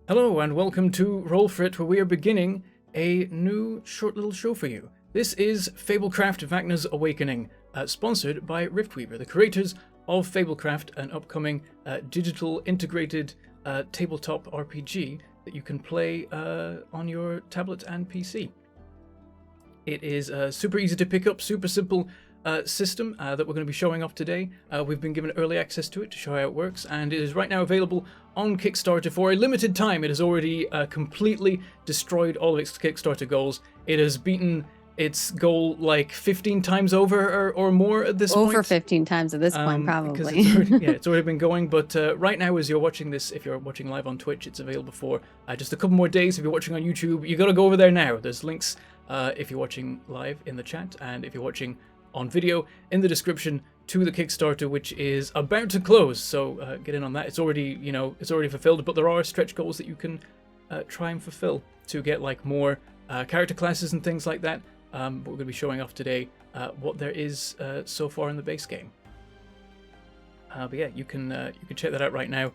Hello and welcome to Roll For It, where we are beginning a new short little show for you. This is Fablecraft Vakna's Awakening, sponsored by Riftweaver, the creators of Fablecraft, an upcoming digital integrated tabletop RPG that you can play on your tablet and PC. It is super easy to pick up, super simple system that we're going to be showing off today. We've been given early access to it to show how it works, and it is right now available on Kickstarter for a limited time. It has already completely destroyed all of its Kickstarter goals. It has beaten its goal like 15 times over or more at this point. Over 15 times at this point, Because probably. it's already been going. But right now, as you're watching this, if you're watching live on Twitch, it's available for just a couple more days. If you're watching on YouTube, you got to go over there now. There's links if you're watching live in the chat, and if you're watching on video in the description to the Kickstarter, which is about to close. So get in on that. It's already, it's already fulfilled, but there are stretch goals that you can try and fulfill to get like more character classes and things like that. But we're going to be showing off today what there is so far in the base game. But yeah, you can check that out right now.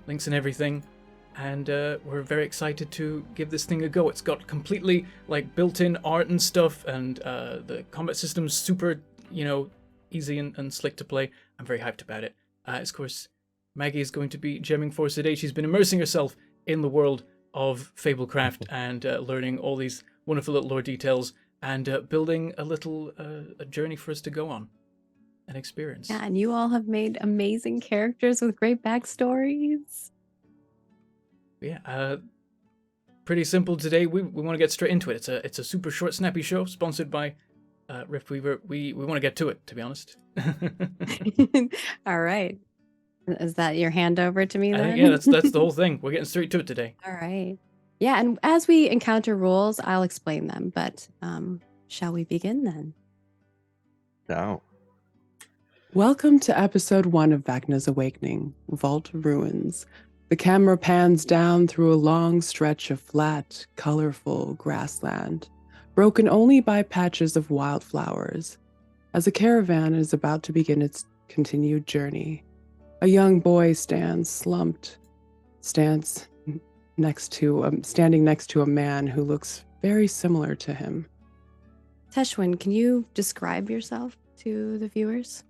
Links and everything. And we're very excited to give this thing a go. It's got completely like built-in art and stuff, and the combat system's super, easy and slick to play. I'm very hyped about it. Of course, Maggie is going to be gemming for us today. She's been immersing herself in the world of Fablecraft and learning all these wonderful little lore details and building a little a journey for us to go on and experience. Yeah, and you all have made amazing characters with great backstories. Yeah, pretty simple today. We want to get straight into it. It's a super short, snappy show sponsored by Riftweaver. We want to get to it, to be honest. All right. Is that your handover to me then? Yeah, that's the whole thing. We're getting straight to it today. All right. Yeah, and as we encounter rules, I'll explain them. But shall we begin then? No. Welcome to episode 1 of Vakna's Awakening, Vault Ruins. The camera pans down through a long stretch of flat, colorful grassland, broken only by patches of wildflowers. As a caravan is about to begin its continued journey, a young boy standing next to a man who looks very similar to him. Teshwin, can you describe yourself to the viewers?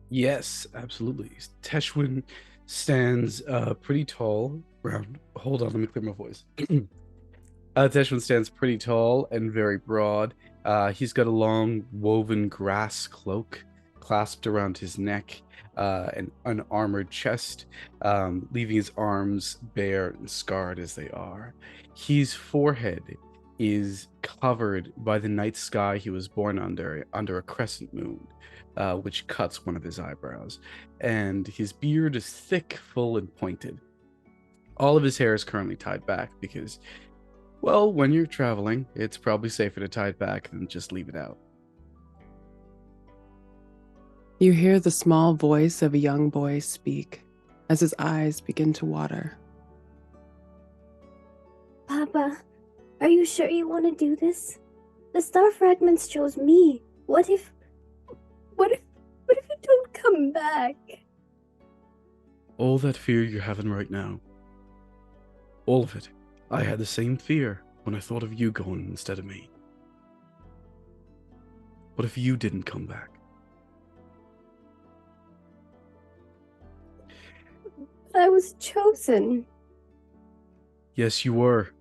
Yes, absolutely. Teshwin stands pretty tall. Hold on, let me clear my voice. Teshwin stands pretty tall and very broad. He's got a long woven grass cloak clasped around his neck, and an armored chest, leaving his arms bare and scarred as they are. His forehead is covered by the night sky he was born under a crescent moon, which cuts one of his eyebrows, and his beard is thick, full, and pointed. All of his hair is currently tied back because, well, when you're traveling, it's probably safer to tie it back than just leave it out. You hear the small voice of a young boy speak as his eyes begin to water. Papa, are you sure you want to do this? The star fragments chose me. What if you don't come back? All that fear you're having right now, all of it, I had the same fear when I thought of you going instead of me. What if you didn't come back? I was chosen. Yes, you were.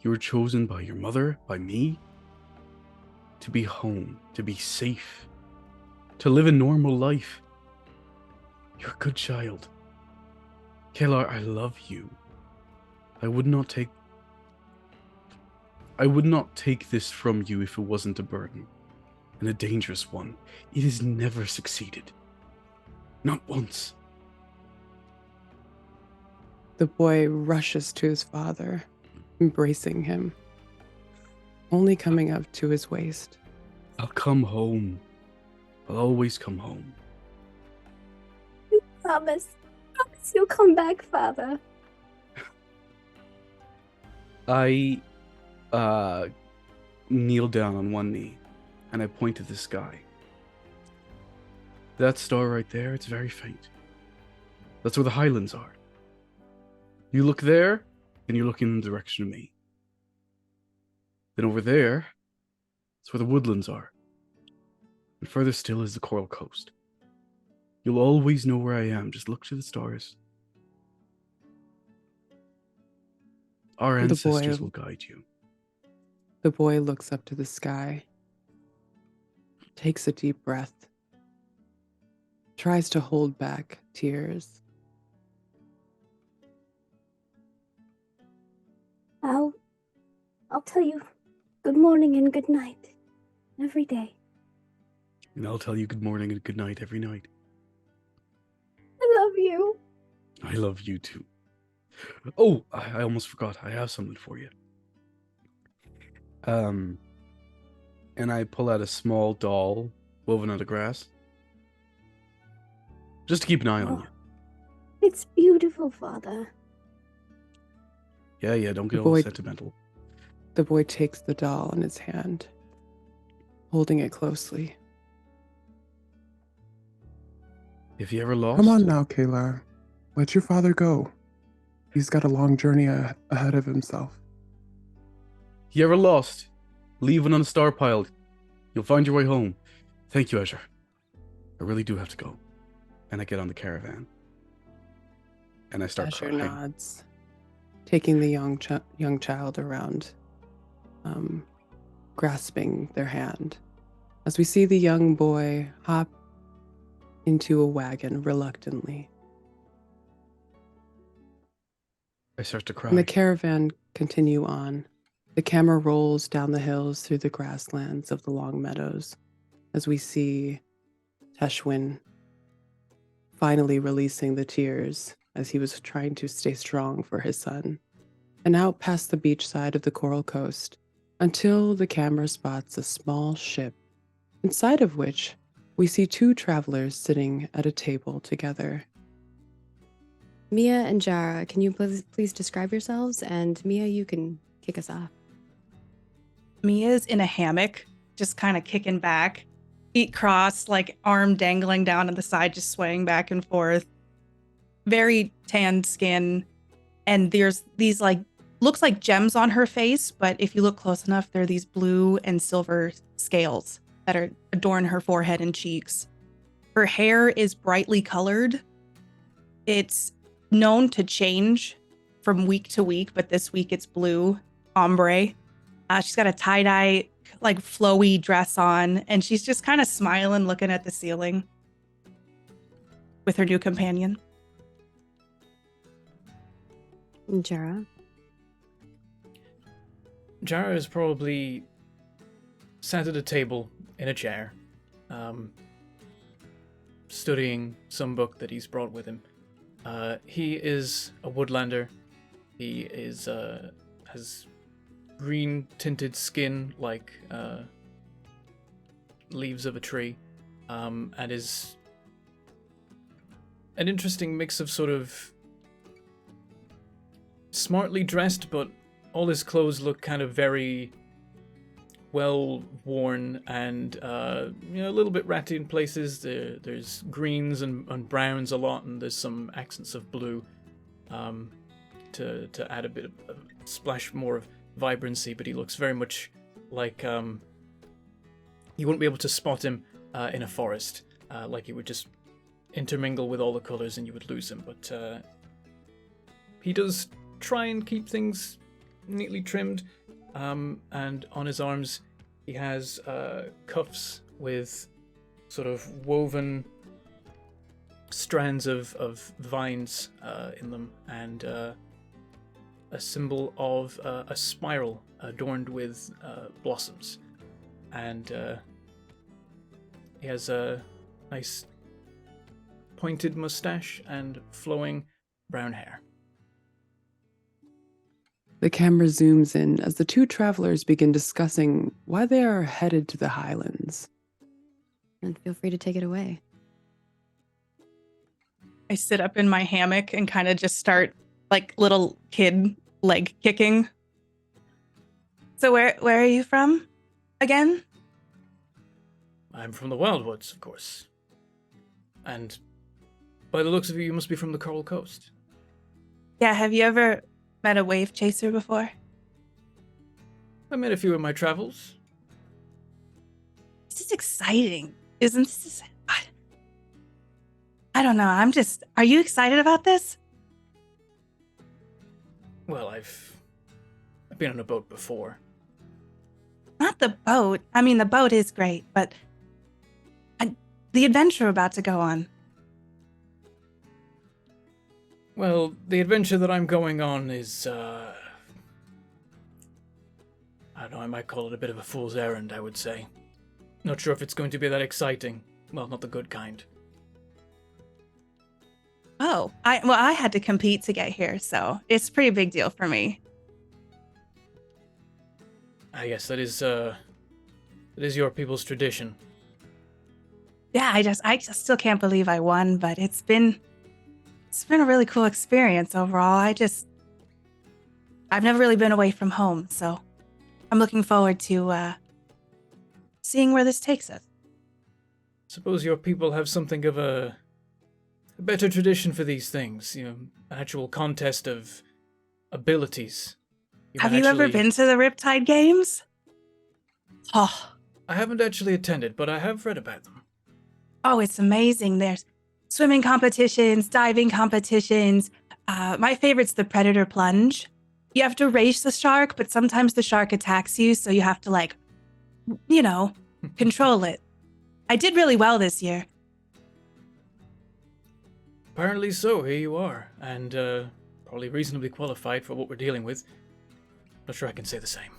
You were chosen by your mother, by me, to be home, to be safe, to live a normal life. You're a good child. Kalar, I love you. I would not take this from you if it wasn't a burden, and a dangerous one. It has never succeeded. Not once. The boy rushes to his father, embracing him, only coming up to his waist. I'll come home. I'll always come home. You promise you'll come back, Father. I kneel down on one knee and I point to the sky. That star right there, it's very faint. That's where the highlands are. You look there, and you look in the direction of me. Then over there, that's where the woodlands are. And further still is the coral coast. You'll always know where I am. Just look to the stars. Our The ancestors boy- will guide you. The boy looks up to the sky, takes a deep breath, tries to hold back tears. I'll tell you good morning and good night every day. And I'll tell you good morning and good night every night. I love you. I love you too. Oh, I almost forgot. I have something for you. And I pull out a small doll woven out of grass. Just to keep an eye on Oh. you. It's beautiful, Father. Yeah, don't get The all boy- sentimental. The boy takes the doll in his hand, holding it closely. If you ever lost, Come on now, Kalar. Let your father go. He's got a long journey ahead of himself. you ever lost, leave one on the star pile. You'll find your way home. Thank you, Azure. I really do have to go. And I get on the caravan. And I start Asher crying. nods, taking the young child around, grasping their hand. As we see the young boy hop into a wagon reluctantly. I start to cry. And the caravan continue on. The camera rolls down the hills through the grasslands of the long meadows as we see Teshwin finally releasing the tears as he was trying to stay strong for his son, and out past the beach side of the coral coast until the camera spots a small ship, inside of which we see two travelers sitting at a table together. Mia and Jara, can you please describe yourselves? And Mia, you can kick us off. Mia's in a hammock, just kind of kicking back, feet crossed, like arm dangling down on the side, just swaying back and forth. Very tanned skin. And there's these looks like gems on her face, but if you look close enough, there are these blue and silver scales that adorn her forehead and cheeks. Her hair is brightly colored. It's known to change from week to week, but this week it's blue, ombre. She's got a tie-dye, flowy dress on, and she's just kind of smiling, looking at the ceiling with her new companion. Jara. Jara is probably sat at a table in a chair, studying some book that he's brought with him. He is a woodlander. He is has green tinted skin like leaves of a tree, and is an interesting mix of sort of smartly dressed, but all his clothes look kind of very well worn and a little bit ratty in places. There's greens and browns a lot, and there's some accents of blue to add a bit of a splash more of vibrancy. But he looks very much like you wouldn't be able to spot him in a forest. Like he would just intermingle with all the colors and you would lose him. But he does try and keep things neatly trimmed, and on his arms he has cuffs with sort of woven strands of vines in them, and a symbol of a spiral adorned with blossoms, and he has a nice pointed mustache and flowing brown hair. The camera zooms in as the two travelers begin discussing why they are headed to the highlands. And feel free to take it away. I sit up in my hammock and kind of just start like little kid leg kicking. So where are you from again? I'm from the Wildwoods, of course. And by the looks of you must be from the Coral Coast. Yeah, have you ever met a wave chaser before? I met a few in my travels. This is exciting. Isn't this? I don't know. Are you excited about this? Well, I've been on a boat before. Not the boat. I mean, the boat is great, but the adventure we're about to go on. Well, the adventure that I'm going on is, I don't know, I might call it a bit of a fool's errand, I would say. Not sure if it's going to be that exciting. Well, not the good kind. Oh, I had to compete to get here, so it's a pretty big deal for me. I guess that is your people's tradition. Yeah, I just still can't believe I won, but it's been a really cool experience overall. I've never really been away from home, so I'm looking forward to seeing where this takes us. Suppose your people have something of a better tradition for these things, an actual contest of abilities. Have you ever been to the Riptide Games? Oh, I haven't actually attended, but I have read about them. oh, it's amazing. There's swimming competitions, diving competitions. My favorite's the Predator Plunge. You have to race the shark, but sometimes the shark attacks you, so you have to, control it. I did really well this year. Apparently so, here you are, and probably reasonably qualified for what we're dealing with. Not sure I can say the same.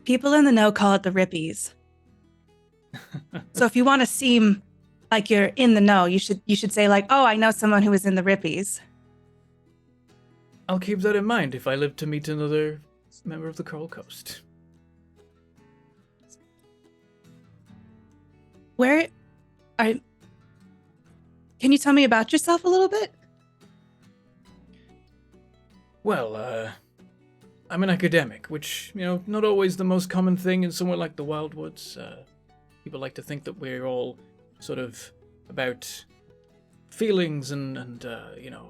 People in the know call it the Rippies. So if you want to seem like you're in the know, you should say oh, I know someone who was in the Rippies. I'll keep that in mind if I live to meet another member of the Coral Coast. Can you tell me about yourself a little bit? Well, I'm an academic, which, not always the most common thing in somewhere like the Wildwoods. People like to think that we're all sort of about feelings and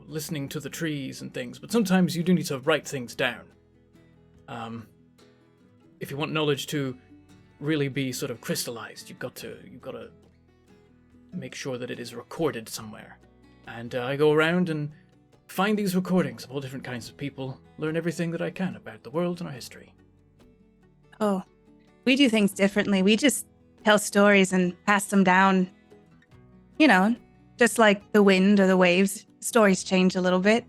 listening to the trees and things, but sometimes you do need to write things down. If you want knowledge to really be sort of crystallized, you've got to make sure that it is recorded somewhere. And I go around and find these recordings of all different kinds of people, learn everything that I can about the world and our history. Oh, we do things differently. We just tell stories and pass them down. Just like the wind or the waves, stories change a little bit.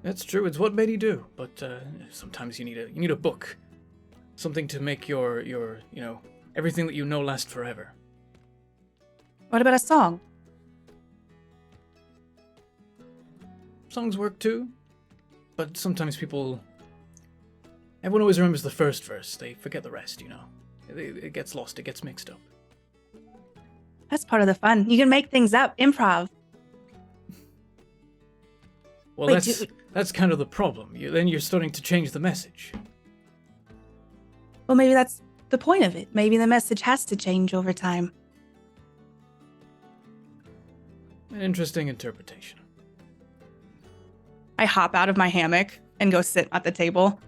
That's true. It's what many do. But sometimes you need a book, something to make your everything that you know last forever. What about a song? Songs work too, but sometimes everyone always remembers the first verse. They forget the rest. It gets lost. It gets mixed up. That's part of the fun. You can make things up, improv. Well, Wait, that's kind of the problem. Then you're starting to change the message. Well, maybe that's the point of it. Maybe the message has to change over time. An interesting interpretation. I hop out of my hammock and go sit at the table.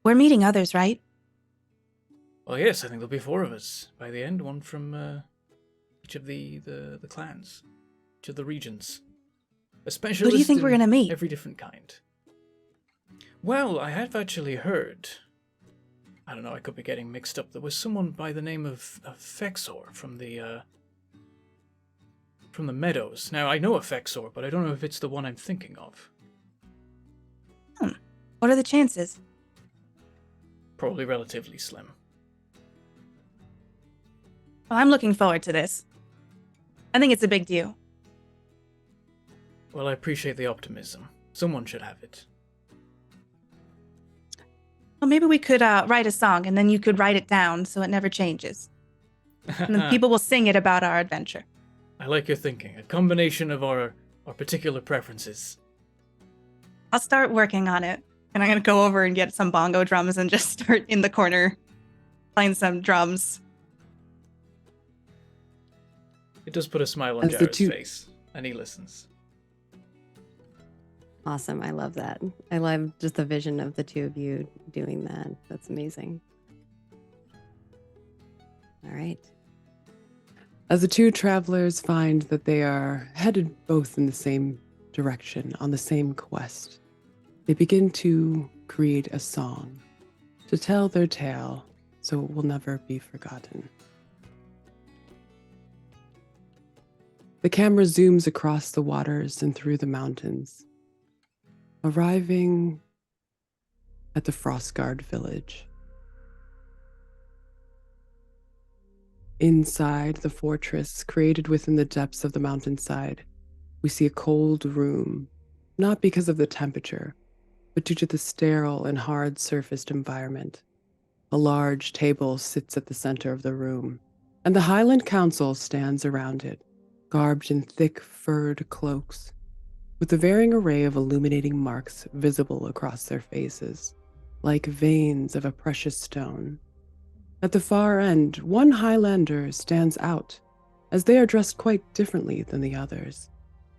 We're meeting others, right? Well, yes, I think there'll be 4 of us by the end. One from each of the clans, each of the regions. A specialist. Who do you think we're gonna meet? Every different kind. Well, I have actually heard. I don't know. I could be getting mixed up. There was someone by the name of Fexor from the Meadows. Now I know a Fexor, but I don't know if it's the one I'm thinking of. What are the chances? Probably relatively slim. Well, I'm looking forward to this. I think it's a big deal. Well, I appreciate the optimism. Someone should have it. Well, maybe we could write a song, and then you could write it down so it never changes. And then people will sing it about our adventure. I like your thinking. A combination of our particular preferences. I'll start working on it. And I'm going to go over and get some bongo drums and just start in the corner playing some drums. It does put a smile on As the Jared's two- face. and he listens. Awesome. I love that. I love just the vision of the two of you doing that. That's amazing. All right. As the two travelers find that they are headed both in the same direction, on the same quest, they begin to create a song to tell their tale so it will never be forgotten. The camera zooms across the waters and through the mountains, arriving at the Frostguard village. Inside the fortress, created within the depths of the mountainside, we see a cold room, not because of the temperature, but due to the sterile and hard-surfaced environment. A large table sits at the center of the room, and the Highland Council stands around it, garbed in thick furred cloaks, with a varying array of illuminating marks visible across their faces, like veins of a precious stone. At the far end, one Highlander stands out, as they are dressed quite differently than the others,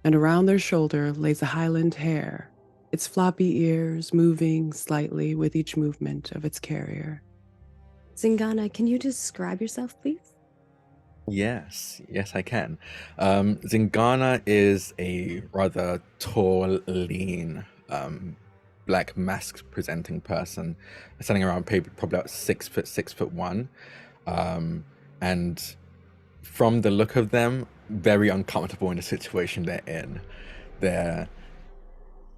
and around their shoulder lays a Highland hare, its floppy ears moving slightly with each movement of its carrier. Zingana, can you describe yourself, please? Yes, I can. Zingana is a rather tall, lean, black mask-presenting person, standing around probably about 6'1", and from the look of them, very uncomfortable in the situation they're in. They're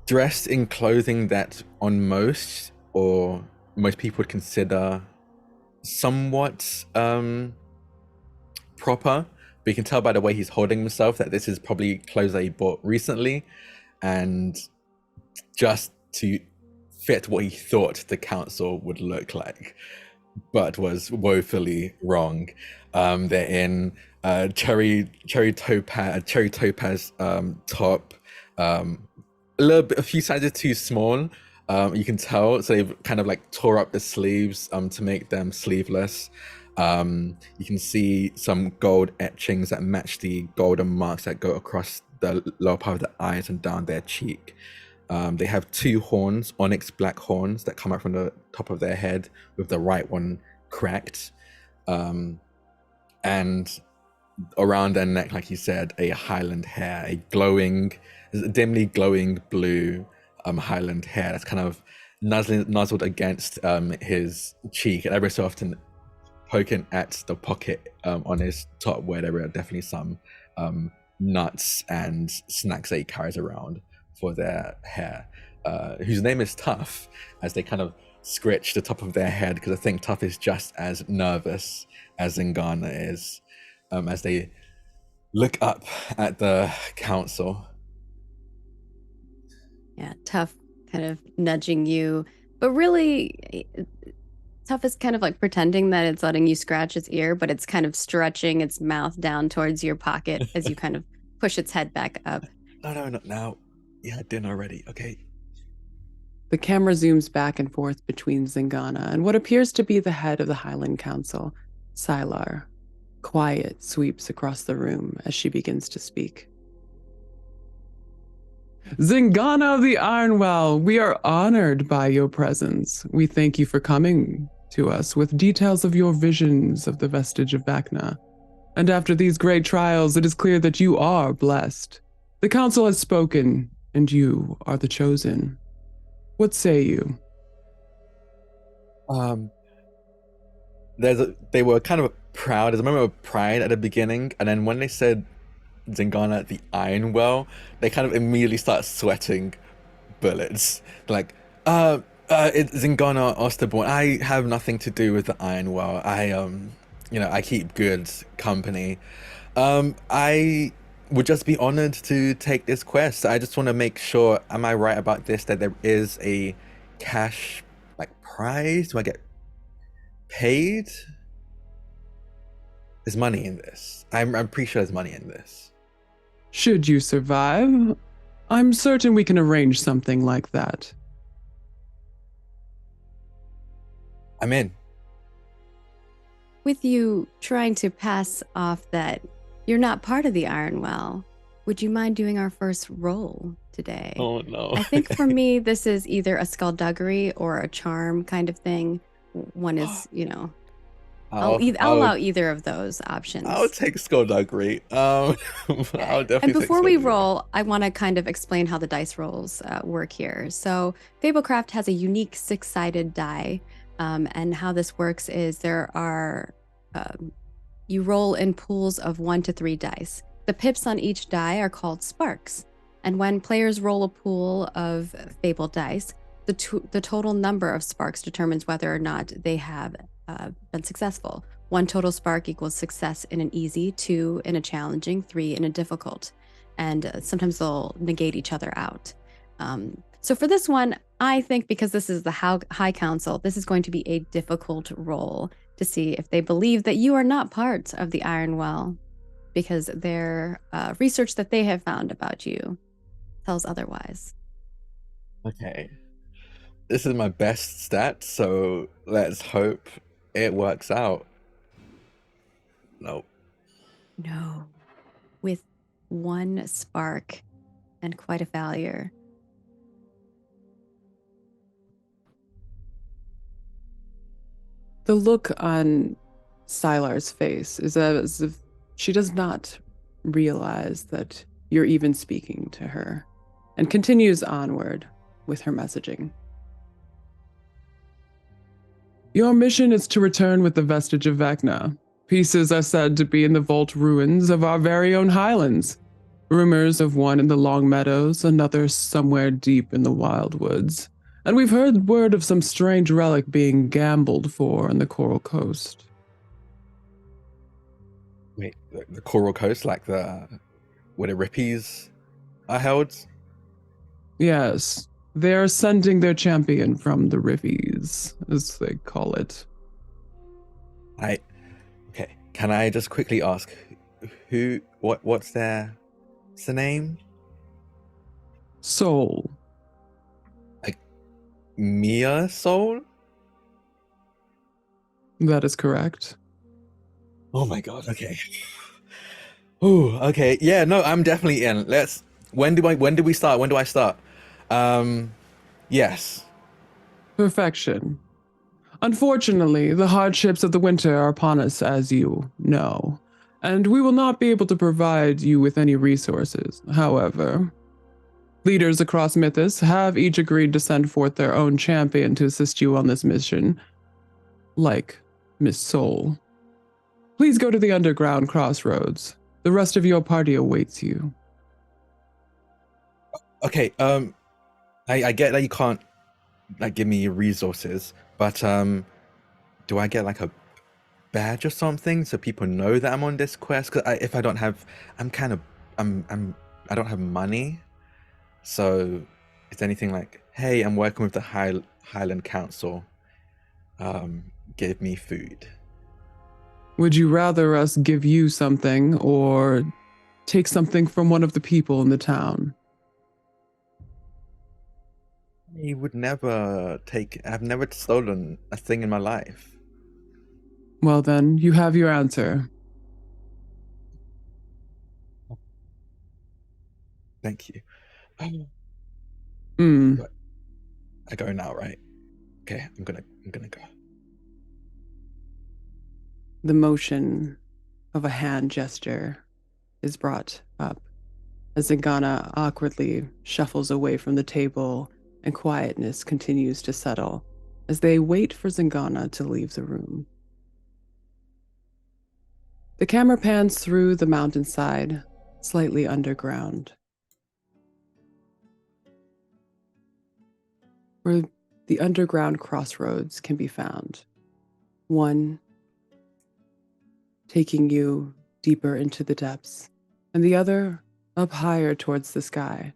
dressed in clothing that on most people would consider somewhat proper, but you can tell by the way he's holding himself that this is probably clothes that he bought recently and just to fit what he thought the council would look like, but was woefully wrong. They're in cherry topaz top, a few sizes too small. You can tell, so they've kind of like tore up the sleeves to make them sleeveless. You can see some gold etchings that match the golden marks that go across the lower part of the eyes and down their cheek. They have two horns, onyx black horns that come out from the top of their head, with the right one cracked. And around their neck, like you said, a Highland hair, a dimly glowing blue Highland hair that's kind of nuzzled against his cheek, and every so often poking at the pocket on his top, where there are definitely some nuts and snacks that he carries around for their hair, whose name is Tough, as they kind of scritch the top of their head, because I think Tough is just as nervous as Zingana is, as they look up at the council. Yeah, Tough kind of nudging you, but really Tough is kind of like pretending that it's letting you scratch its ear, but it's kind of stretching its mouth down towards your pocket as you kind of push its head back up. No, not now. Yeah, dinner already. Okay. The camera zooms back and forth between Zingana and what appears to be the head of the Highland Council, Sylar. Quiet sweeps across the room as she begins to speak. Zingana of the Ironwell, we are honored by your presence. We thank you for coming to us with details of your visions of the Vestige of Vakna. And after these great trials, it is clear that you are blessed. The council has spoken, and you are the chosen. What say you? They were kind of proud. There's a moment of pride at the beginning, and then when they said Zingana the Ironwell, they kind of immediately start sweating bullets. They're like, it's Zingana Osterborn. I have nothing to do with the Ironwell. I keep good company. I would just be honored to take this quest. I just want to make sure, am I right about this, that there is a cash prize? Do I get paid? There's money in this. I'm pretty sure there's money in this. Should you survive, I'm certain we can arrange something like that. I'm in. With you trying to pass off that you're not part of the Ironwell, Would you mind doing our first roll today? Oh no. I think for me, this is either a skullduggery or a charm kind of thing. One is, I'll allow either of those options. I'll take skullduggery. I'll definitely And before we take skullduggery. roll, I want to kind of explain how the dice rolls work here. So Fablecraft has a unique 6-sided die, and how this works is there are you roll in pools of 1 to 3 dice. The pips on each die are called sparks, and when players roll a pool of Fable dice, the total number of sparks determines whether or not they have been successful. 1 total spark equals success in an easy, 2 in a challenging, 3 in a difficult. And sometimes they'll negate each other out. So for this one, I think because this is the High Council, this is going to be a difficult roll to see if they believe that you are not part of the Iron Well, because their research that they have found about you tells otherwise. Okay. This is my best stat, so let's hope it works out. Nope. No. With 1 spark and quite a failure. The look on Sylar's face is as if she does not realize that you're even speaking to her, and continues onward with her messaging. Your mission is to return with the Vestige of Vakna. Pieces are said to be in the vault ruins of our very own highlands. Rumors of one in the Long Meadows, another somewhere deep in the Wildwoods. And we've heard word of some strange relic being gambled for on the Coral Coast. Wait, the Coral Coast, like where the Rippies are held? Yes, they are sending their champion from the Rivies, as they call it. Okay, can I just quickly ask what's their name? Soul. Mia Soul? That is correct. Oh my god, okay. Ooh, okay. Yeah, no, I'm definitely in. When do we start? When do I start? Yes. Perfection. Unfortunately, the hardships of the winter are upon us, as you know, and we will not be able to provide you with any resources. However, leaders across Mythas have each agreed to send forth their own champion to assist you on this mission, like Miss Soul. Please go to the underground crossroads. The rest of your party awaits you. Okay, I get that you can't give me your resources, but do I get like a badge or something so people know that I'm on this quest? Because if I don't have, I don't have money. So it's anything like, hey, I'm working with the Highland Council. Give me food. Would you rather us give you something or take something from one of the people in the town? I would never I've never stolen a thing in my life. Well then, you have your answer. Thank you. Hmm. I go now, right? Okay, I'm gonna go. The motion of a hand gesture is brought up as Zingana awkwardly shuffles away from the table, and quietness continues to settle as they wait for Zingana to leave the room. The camera pans through the mountainside, slightly underground, where the underground crossroads can be found. One taking you deeper into the depths, and the other up higher towards the sky.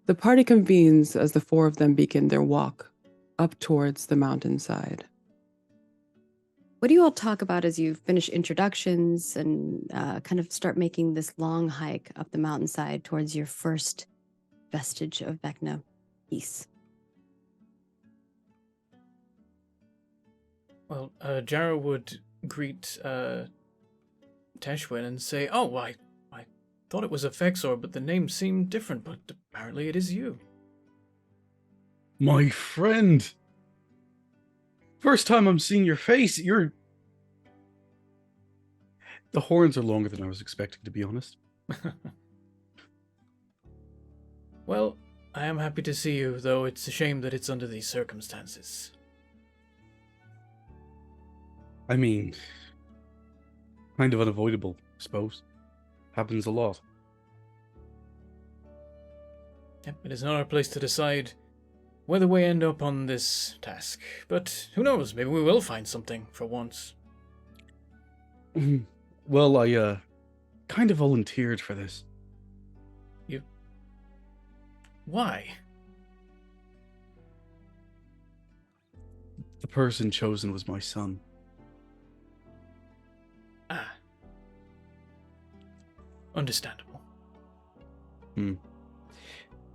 The party convenes as the 4 of them begin their walk up towards the mountainside. What do you all talk about as you finish introductions and kind of start making this long hike up the mountainside towards your first Vestige of Vakna piece? Well, Jarrow would greet Teshwin and say, "Oh, thought it was a Fexor, but the name seemed different, but apparently it is you. My friend! First time I'm seeing your face, you're... The horns are longer than I was expecting, to be honest. Well, I am happy to see you, though it's a shame that it's under these circumstances. I mean, kind of unavoidable, I suppose. Happens a lot. Yep, it is not our place to decide whether we end up on this task, but who knows, maybe we will find something for once. Well, I, kind of volunteered for this. You... Why? The person chosen was my son. Ah. Understandable.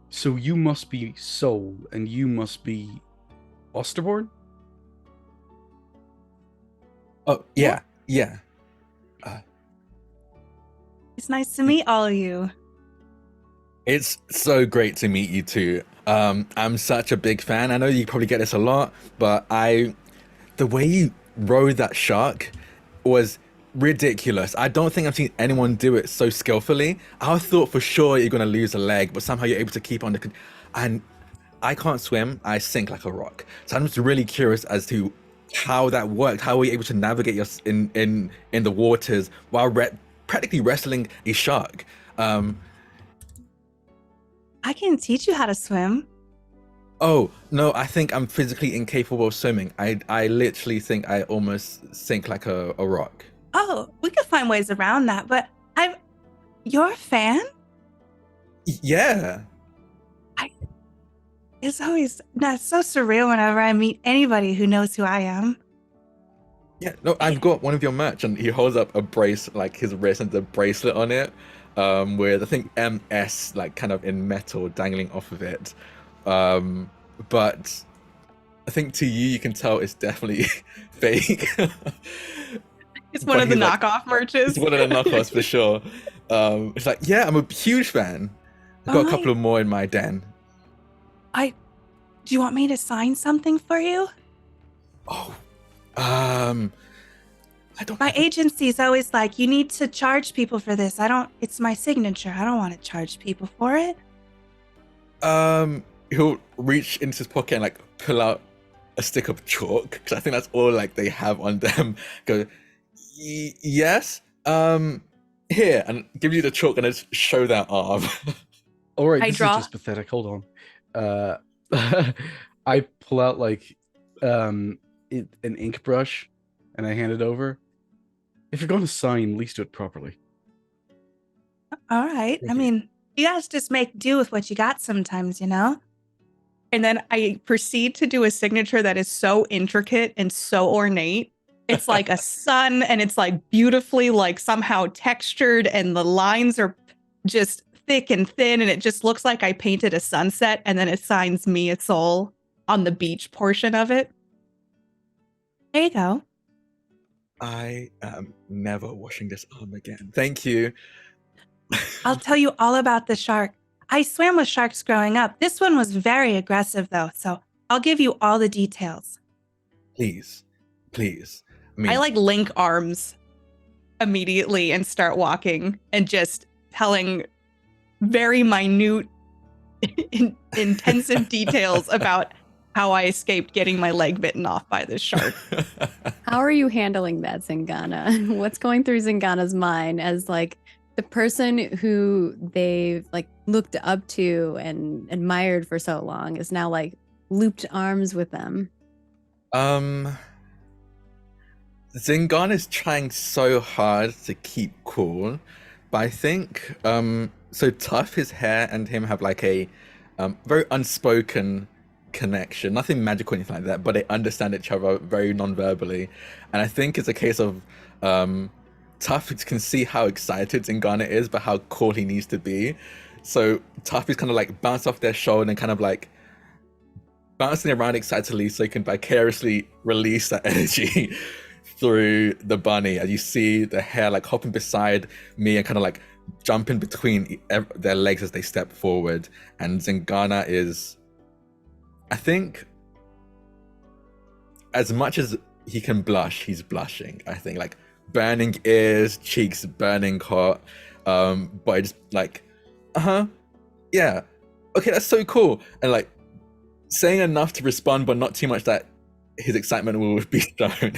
So you must be Soul, and you must be Osterborn? Oh, yeah, yeah. It's nice to meet all of you. It's so great to meet you too. I'm such a big fan. I know you probably get this a lot, but the way you rode that shark was ridiculous. I don't think I've seen anyone do it so skillfully. I thought for sure you're gonna lose a leg, but somehow you're able to keep on the... And I can't swim, I sink like a rock. So I'm just really curious as to how that worked. How were you able to navigate your in the waters while practically wrestling a shark? I can teach you how to swim. Oh, no, I think I'm physically incapable of swimming. I literally think I almost sink like a rock. Oh, we could find ways around that, but you're a fan? Yeah. It's so surreal whenever I meet anybody who knows who I am. Yeah, no, I've got one of your merch, and he holds up a brace, like his wrist and the bracelet on it, with I think MS like kind of in metal dangling off of it. But I think to you can tell it's definitely fake. It's one of the knockoff merches. It's one of the knockoffs for sure. It's like, yeah, I'm a huge fan. I've got a couple of more in my den. Do you want me to sign something for you? Oh, I don't. My agency's always like, you need to charge people for this. It's my signature. I don't want to charge people for it. He'll reach into his pocket and like pull out a stick of chalk, because I think that's all like they have on them. Go, yes, here, and give you the chalk and just show that arm. All right, I this draw- is just pathetic. Hold on. I pull out like an ink brush and I hand it over. If you're going to sign, at least do it properly. All right. Thank I you. mean, you guys just make do with what you got sometimes, you know? And then I proceed to do a signature that is so intricate and so ornate. It's like a sun, and it's like beautifully like somehow textured, and the lines are just thick and thin, and it just looks like I painted a sunset, and then it signs me a soul on the beach portion of it. There you go. I am never washing this arm again. Thank you. I'll tell you all about the shark. I swam with sharks growing up. This one was very aggressive, though, so I'll give you all the details. Please. I mean, I like link arms immediately and start walking and just telling very minute, intensive details about how I escaped getting my leg bitten off by this shark. How are you handling that, Zingana? What's going through Zingana's mind as like the person who they've like looked up to and admired for so long is now like looped arms with them? Zingan is trying so hard to keep cool, but I think so Tough, his hair and him have like a very unspoken connection, nothing magical or anything like that, but they understand each other very non-verbally. And I think it's a case of Tough can see how excited Zingana is, but how cool he needs to be. So Tough is kind of like bounce off their shoulder and kind of like bouncing around excitedly so he can vicariously release that energy through the bunny. As you see the hair like hopping beside me and kind of like jump in between their legs as they step forward, and Zingana is, I think, as much as he can blush, he's blushing. I think, like, burning ears, cheeks burning hot, but just like, yeah, okay, that's so cool, and like saying enough to respond, but not too much that his excitement will be shown.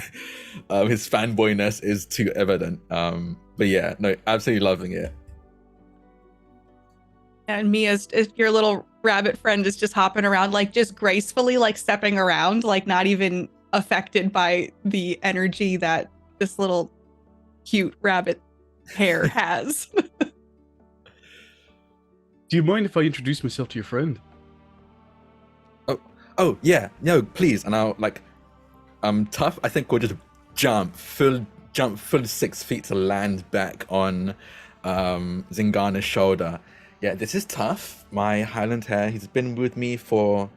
His fanboyness is too evident. But yeah, no, absolutely loving it. And Mia's, if your little rabbit friend is just hopping around, like just gracefully, like stepping around, like not even affected by the energy that this little cute rabbit hair has. Do you mind if I introduce myself to your friend? Oh yeah, no, please. And I'll like, Tough, I think we'll just jump full 6 feet to land back on Zingana's shoulder. Yeah, this is Tough, my Highland Hare. He's been with me for,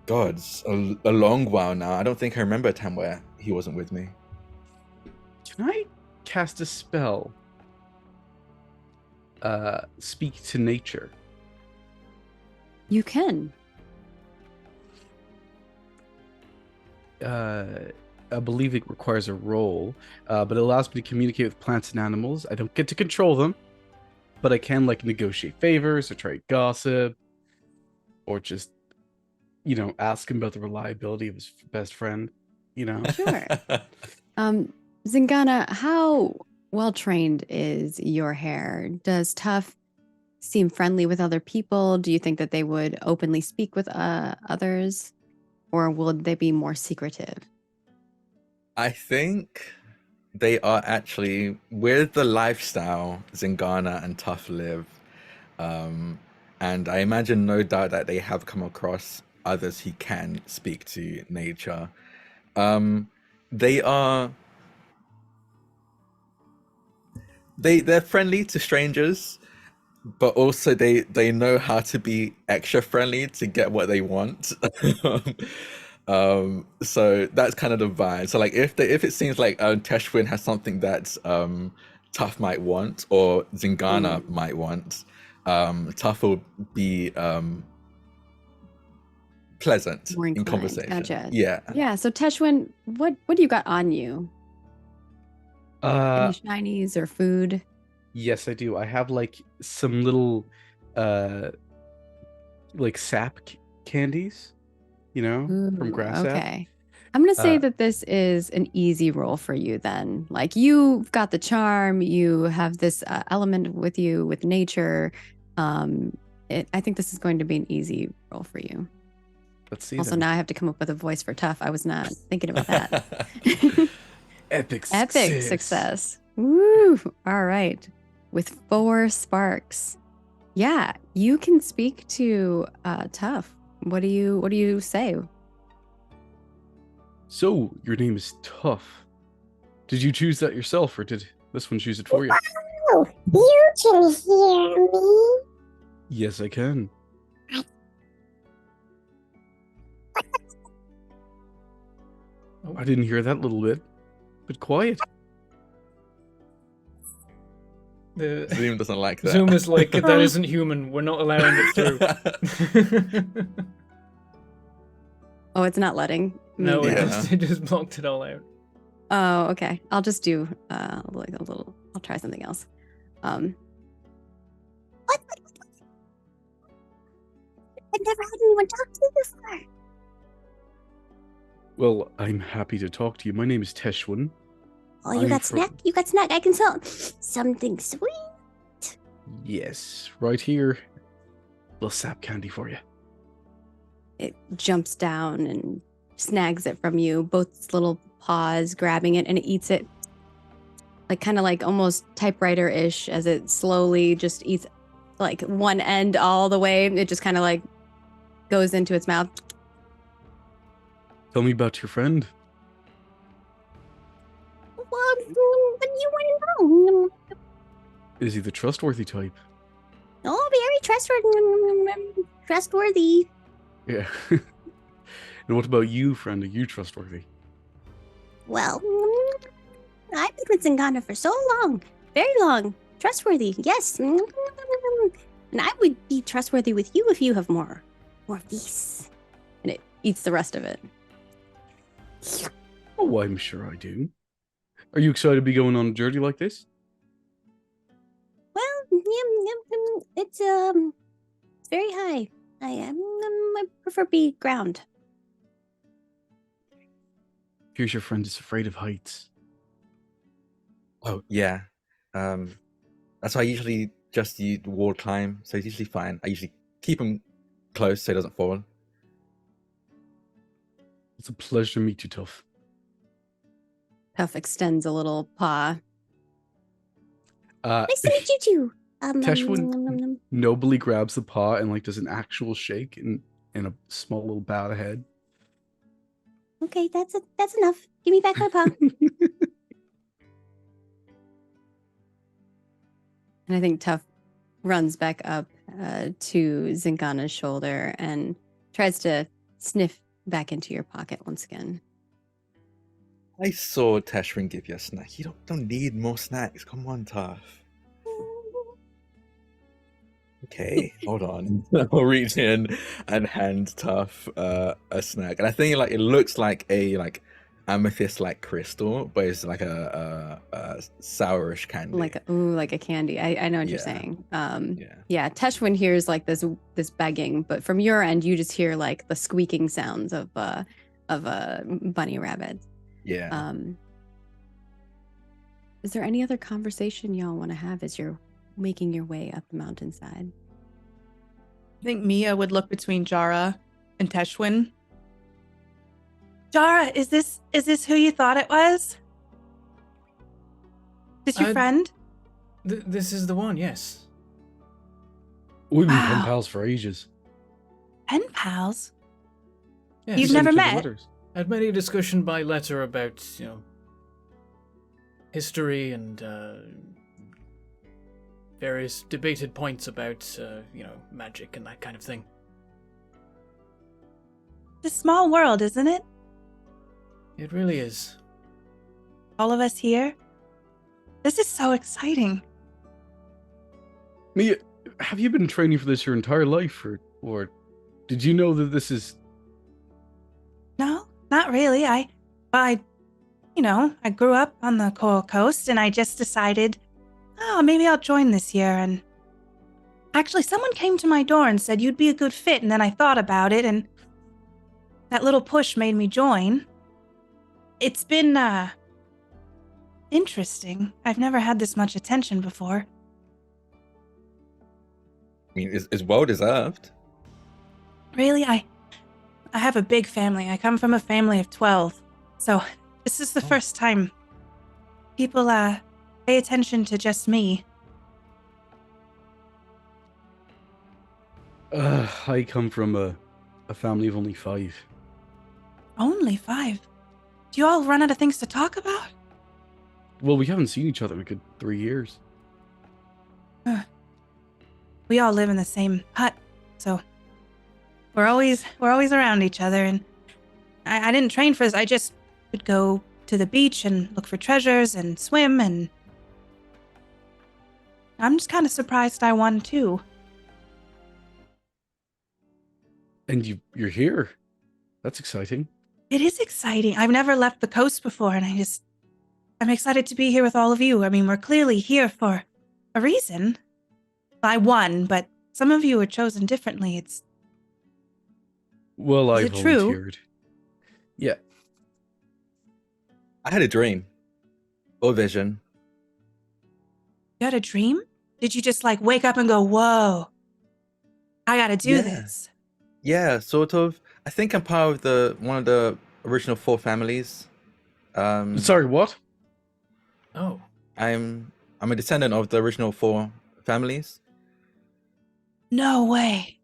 God, a long while now. I don't think I remember a time where he wasn't with me. Can I cast a spell? Speak to nature. You can. I believe it requires a roll, but it allows me to communicate with plants and animals. I don't get to control them, but I can like negotiate favors or try gossip, or just, ask him about the reliability of his best friend. Sure. Zingana, how well trained is your hair? Does Tough seem friendly with other people? Do you think that they would openly speak with others? Or will they be more secretive? I think they are actually, with the lifestyle Zingana and Tough live, and I imagine no doubt that they have come across others who can speak to nature. They're friendly to strangers, but also they know how to be extra friendly to get what they want. So that's kind of the vibe. So like if it seems like Teshwin has something that Tough might want, or Zingana might want, Tough will be pleasant More in inclined. conversation. Gotcha. Yeah. Yeah. So Teshwin, what do you got on you? Any shinies or food? Yes, I do. I have like some little like sap candies, from grass sap. Okay. I'm going to say that this is an easy roll for you then. Like you've got the charm, you have this element with you with nature. I think this is going to be an easy roll for you. Let's see. Also, then. now I have to come up with a voice for Tough. I was not thinking about that. Epic success. Woo! All right. With 4 sparks. Yeah, you can speak to Tough. What do you say? So, your name is Tough. Did you choose that yourself, or did this one choose it for you? Oh, you can hear me. Yes, I can. I didn't hear that little bit, but quiet. The Zoom doesn't like that. Zoom is like, that isn't human. We're not allowing it through. Oh, it's not letting me No, do it it. just blocked it all out. Oh, okay. I'll just do like a little. I'll try something else. What? I've never had anyone talk to me before. Well, I'm happy to talk to you. My name is Teshwin. Oh, you I'm got from- snack? You got snack. I can sell something sweet. Yes, right here. Little sap candy for you. It jumps down and snags it from you, both its little paws grabbing it, and it eats it like kind of like almost typewriter-ish as it slowly just eats like one end all the way. It just kind of like goes into its mouth. Tell me about your friend. What do you want to know? Is he the trustworthy type? Oh, very trustworthy. Yeah. And what about you, friend? Are you trustworthy? Well, I've been with Zingana for so long, very long. Trustworthy, yes. And I would be trustworthy with you if you have more of these. And it eats the rest of it. Oh, I'm sure I do. Are you excited to be going on a journey like this? Well, it's very high. I prefer be ground. Here's your friend is afraid of heights. Oh yeah. That's why I usually just use wall climb, so it's usually fine. I usually keep him close so he doesn't fall. It's a pleasure to meet you, Tough. Puff extends a little paw. Nice to meet you too. Teshwin nobly grabs the paw and like does an actual shake and a small little bow to head. Okay, that's enough. Give me back my paw. And I think Tuff runs back up to Zinkana's shoulder and tries to sniff back into your pocket once again. I saw Teshrin give you a snack. You don't need more snacks. Come on, Tough. Okay, hold on. I'll reach in and hand Tough a snack, and I think like it looks like a amethyst like crystal, but it's like a sourish candy. Like a candy. I know what you're Yeah. saying. Yeah. Yeah, Teshwin hears like this begging, but from your end, you just hear like the squeaking sounds of a bunny rabbit. Yeah. Is there any other conversation y'all want to have as you're making your way up the mountainside? I think Mia would look between Jara and Teshwin. Jara, is this who you thought it was? Is this your friend? This is the one, yes. We've been pen Wow. pals for ages. Pen pals? Yes. You've We send never each other met? letters. Had many a discussion by letter about, history and various debated points about, magic and that kind of thing. It's a small world, isn't it? It really is. All of us here. This is so exciting. Mia, have you been training for this your entire life, or did you know that this is? No, not really. I grew up on the Coral Coast and I just decided, oh, maybe I'll join this year. And actually, someone came to my door and said you'd be a good fit. And then I thought about it and that little push made me join. It's been, interesting. I've never had this much attention before. I mean, it's well deserved. Really, I have a big family. I come from a family of 12. So this is the first time people pay attention to just me. I come from a family of only 5. Only 5. Do you all run out of things to talk about? Well, we haven't seen each other in a good 3 years. We all live in the same hut, so we're always around each other. And I didn't train for this. I just would go to the beach and look for treasures and swim. And I'm just kind of surprised I won too. And you're here. That's exciting. It is exciting. I've never left the coast before, and I'm excited to be here with all of you. I mean, we're clearly here for a reason. I won, but some of you were chosen differently. Well, I Is it true? volunteered. Yeah. I had a dream or vision. You had a dream? Did you just like wake up and go, whoa, I gotta do Yeah. this? Yeah, sort of. I think I'm part of one of the original 4 families. Sorry, what? Oh. I'm a descendant of the original 4 families. No way.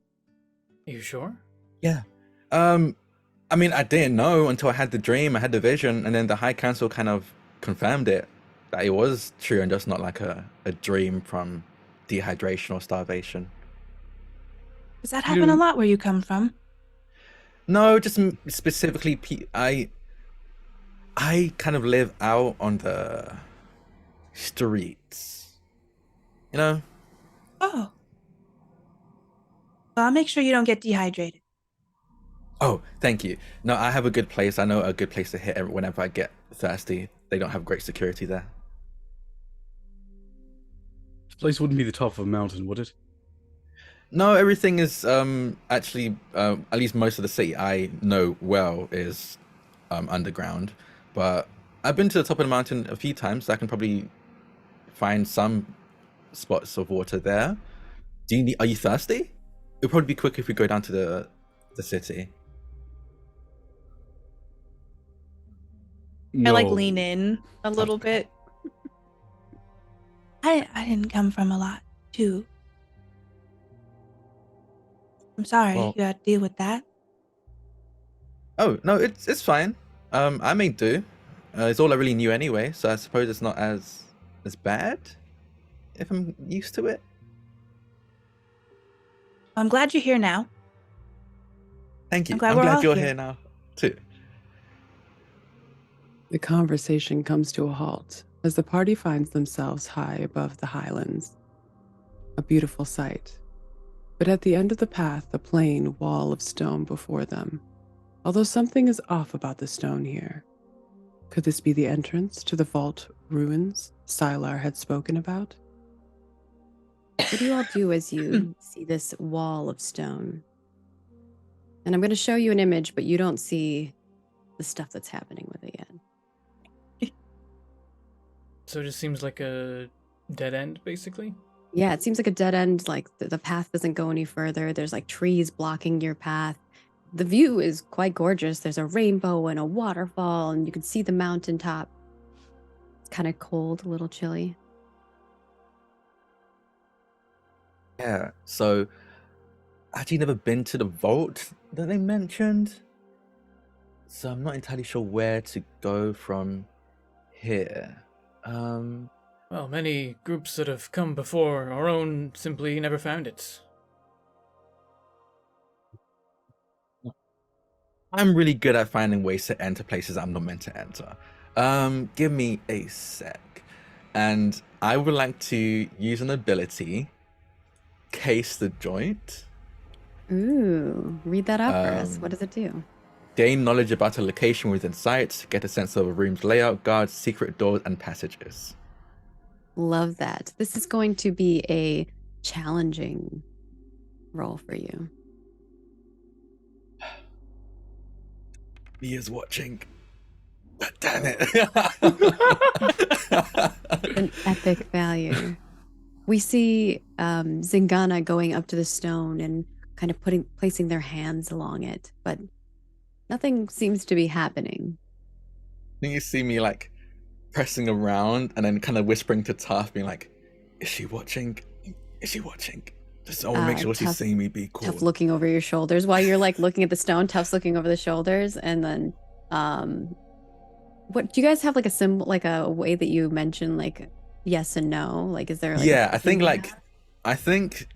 Are you sure? Yeah. I mean, I didn't know until I had the dream, I had the vision, and then the High Council kind of confirmed it, that it was true and just not like a dream from dehydration or starvation. Does that happen a lot where you come from? No, just specifically, I kind of live out on the streets. You know. Oh. Well, I'll make sure you don't get dehydrated. Oh, thank you. No, I have a good place. I know a good place to hit whenever I get thirsty. They don't have great security there. This place wouldn't be the top of a mountain, would it? No, everything is actually at least most of the city I know well is underground. But I've been to the top of the mountain a few times, so I can probably find some spots of water there. Are you thirsty? It'll probably be quick if we go down to the city. I like No. lean in a little bit. I didn't come from a lot, too. I'm sorry Well- you had to deal with that. Oh no, it's fine. I may do. It's all I really knew anyway, so I suppose it's not as bad if I'm used to it. I'm glad you're here now. Thank you. I'm glad we're all you're here. here now too. The conversation comes to a halt as the party finds themselves high above the highlands. A beautiful sight. But at the end of the path, a plain wall of stone before them. Although something is off about the stone here. Could this be the entrance to the vault ruins Sylar had spoken about? What do you all do as you see this wall of stone? And I'm going to show you an image, but you don't see the stuff that's happening with it yet. So it just seems like a dead end, basically. Yeah, it seems like a dead end. Like the path doesn't go any further. There's like trees blocking your path. The view is quite gorgeous. There's a rainbow and a waterfall, and you can see the mountaintop. It's kind of cold, a little chilly. Yeah. So, actually, never been to the vault that they mentioned. So I'm not entirely sure where to go from here. Well, many groups that have come before our own simply never found it. I'm really good at finding ways to enter places I'm not meant to enter. Give me a sec. And I would like to use an ability, Case the Joint. Ooh, read that out for us. What does it do? Gain knowledge about a location within sight, get a sense of a room's layout, guards, secret doors, and passages. Love that. This is going to be a challenging role for you. He is watching. But damn it. An epic value. We see Zingana going up to the stone and kind of placing their hands along it, but nothing seems to be happening. Then you see me like pressing around and then kind of whispering to Taff, being like, "Is she watching? Is she watching?" Just I want to make sure she's seeing me be cool. Tough looking over your shoulders while you're like looking at the stone. Tough's looking over the shoulders, and then what do you guys have like a symbol, like a way that you mention like yes and no? Like, is there like I think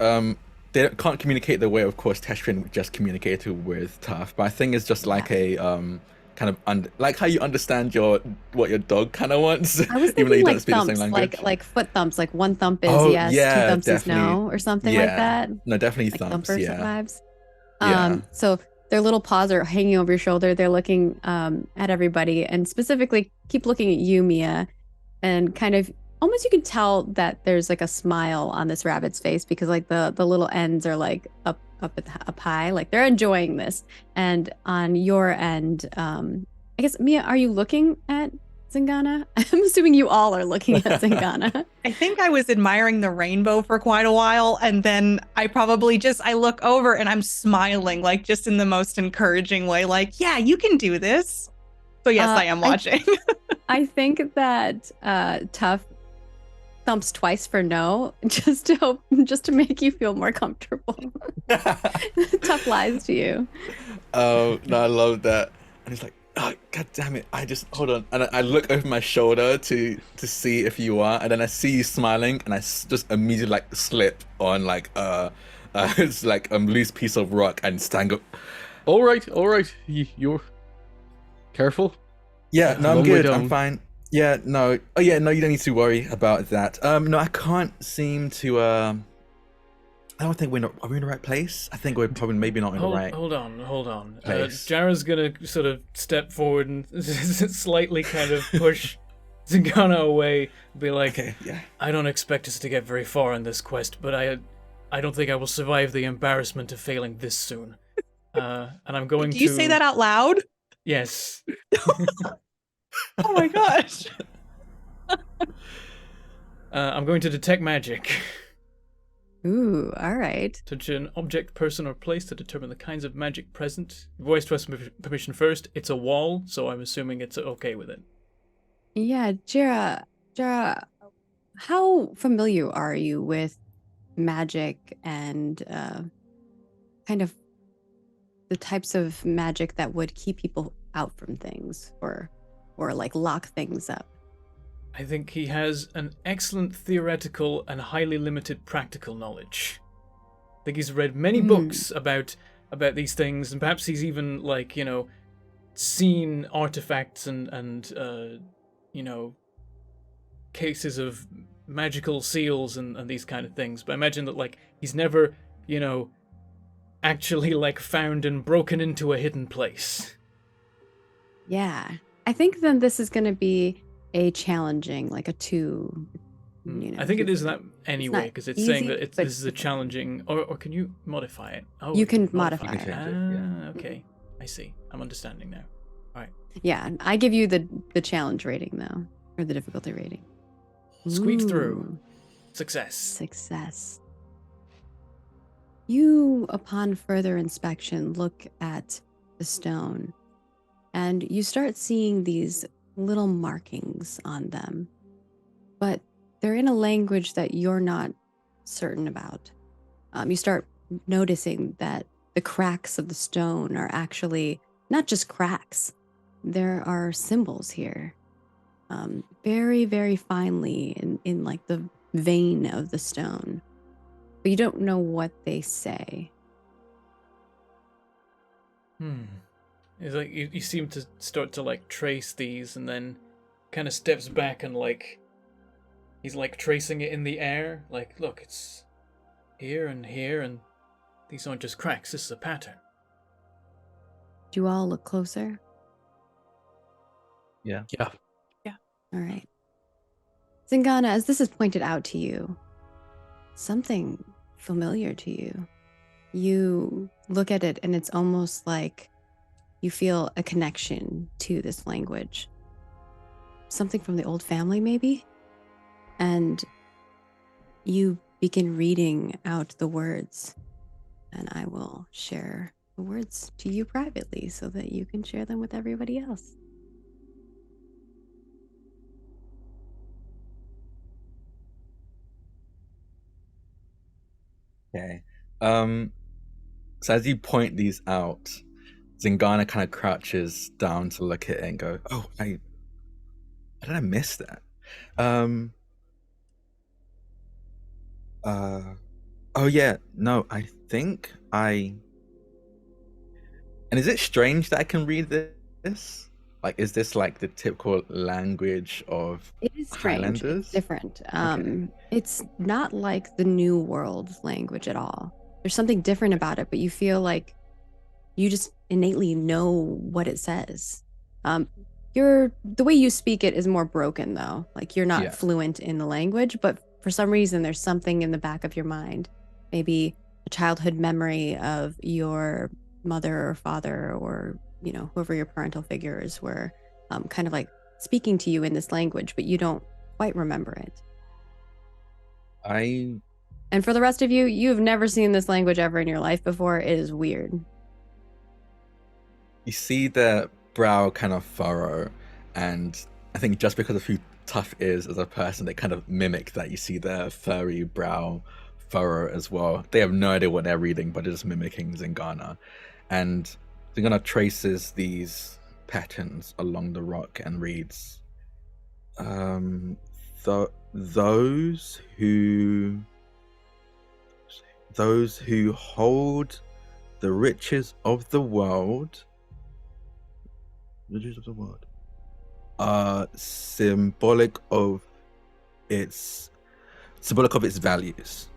they can't communicate the way, of course, Teshrin just communicated with Taff, but I think it's just like a kind of like how you understand what your dog kind of wants, I was even though thinking you like don't speak thumps, the same language. like foot thumps, like one thump is Oh, yes, yeah, two thumps is definitely. no, or something like that. No, definitely Like thumps. thumper Yeah. vibes. Yeah. So their little paws are hanging over your shoulder. They're looking at everybody, and specifically keep looking at you, Mia, and kind of almost you can tell that there's like a smile on this rabbit's face because like the little ends are like up high, like they're enjoying this. And on your end, I guess Mia, are you looking at Zingana? I'm assuming you all are looking at Zingana. I think I was admiring the rainbow for quite a while, and then I probably I look over and I'm smiling, like just in the most encouraging way, like, yeah, you can do this. So yes, I am watching. I think that Tough thumps twice for no, just to make you feel more comfortable. Tough lies to you. Oh no, I love that. And he's like, "Oh, god damn it! I just hold on." And I look over my shoulder to see if you are, and then I see you smiling, and I just immediately like slip on like it's like a loose piece of rock and stand up. All right. You're careful. Yeah, no, I'm Long way good. I'm down. fine. Yeah, no. Oh, yeah, no. You don't need to worry about that. No, I can't seem to. I don't think are we in the right place? I think we're probably maybe not in the right Hold on. place. Jara's gonna sort of step forward and slightly kind of push Zingana away, be like, Okay, yeah. I don't expect us to get very far on this quest, but I don't think I will survive the embarrassment of failing this soon. And I'm going to... Do you say that out loud? Yes. Oh my gosh. I'm going to detect magic. Ooh, all right. Touch an object, person, or place to determine the kinds of magic present. Voice to ask permission first. It's a wall, so I'm assuming it's okay with it. Yeah, Jira, how familiar are you with magic and kind of the types of magic that would keep people out from things or like lock things up? I think he has an excellent theoretical and highly limited practical knowledge. I think he's read many books about these things, and perhaps he's even, like, you know, seen artifacts and you know, cases of magical seals and these kind of things. But I imagine that, like, he's never, you know, actually, like, found and broken into a hidden place. Yeah. I think then this is going to be a challenging, like a 2. You know, I think it is 2 that anyway, because it's saying that this is a challenging, or can you modify it? Oh, you can modify it. Yeah. Okay. I see. I'm understanding now. All right. Yeah, I give you the challenge rating though, or the difficulty rating. Squeak Ooh, through. Success. Success. You, upon further inspection, look at the stone, and you start seeing these little markings on them, but they're in a language that you're not certain about. You start noticing that the cracks of the stone are actually not just cracks. There are symbols here, very, very finely in like the vein of the stone, but you don't know what they say. It's like you seem to start to, like, trace these, and then kind of steps back and, like, he's like tracing it in the air. Like, look, it's here, and these aren't just cracks. This is a pattern. Do you all look closer? Yeah. Yeah. All right. Zingana, as this is pointed out to you, something familiar to you. You look at it and it's almost like you feel a connection to this language. Something from the old family, maybe? And you begin reading out the words. And I will share the words to you privately so that you can share them with everybody else. Okay. So as you point these out, Zingana kind of crouches down to look at it and go, "Oh, how did I miss that?" Oh yeah, no, I think and is it strange that I can read this? Like, is this like the typical language of It is strange. Highlanders? It's different. It's not like the New World language at all. There's something different about it, but you feel like you just innately know what it says. The way you speak it is more broken though. Like you're not Yeah. fluent in the language, but for some reason there's something in the back of your mind. Maybe a childhood memory of your mother or father or, you know, whoever your parental figures were kind of like speaking to you in this language, but you don't quite remember it. And for the rest of you, you've never seen this language ever in your life before. It is weird. You see the brow kind of furrow, and I think just because of who Tough is as a person, they kind of mimic that. You see the furry brow furrow as well. They have no idea what they're reading, but they're just mimicking Zingana. And Zingana traces these patterns along the rock and reads, those who hold the riches of the world. are symbolic of its values.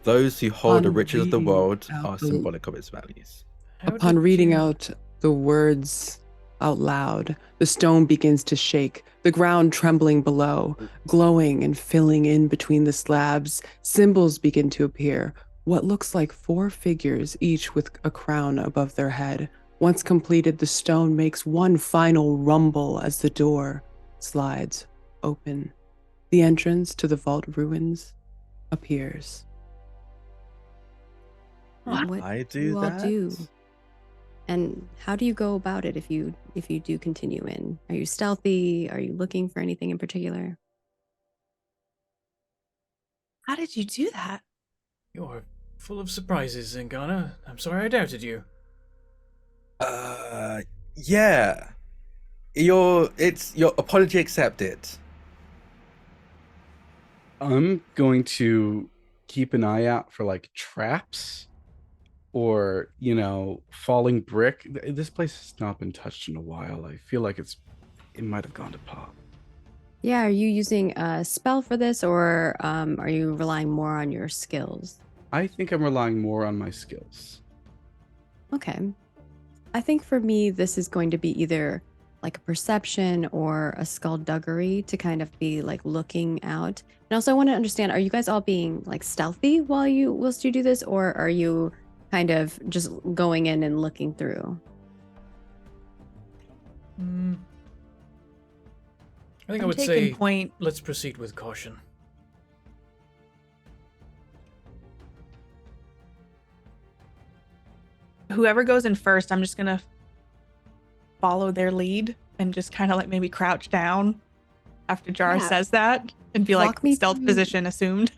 Those who hold the Upon riches of the reading world out are the- symbolic of its values. How Upon did reading you- out the words out loud, the stone begins to shake, the ground trembling below, glowing and filling in between the slabs. Symbols begin to appear, what looks like 4 figures, each with a crown above their head. Once completed, the stone makes one final rumble as the door slides open. The entrance to the vault ruins appears. What I do you all that. do? And how do you go about it if you do continue in? Are you stealthy? Are you looking for anything in particular? How did you do that? You're full of surprises, Zingana. I'm sorry I doubted you. Yeah. Your apology accepted. I'm going to keep an eye out for like traps or, falling brick. This place has not been touched in a while. I feel like it might have gone to pot. Yeah, are you using a spell for this, or are you relying more on your skills? I think I'm relying more on my skills. Okay. I think for me, this is going to be either like a perception or a skullduggery to kind of be like looking out. And also, I want to understand: are you guys all being like stealthy whilst you do this, or are you kind of just going in and looking through? I think I I'm would taking say point. let's proceed with caution. Whoever goes in first, I'm just gonna follow their lead and just kind of like maybe crouch down after Jara Yeah. says that and be Walk like me stealth through- position assumed.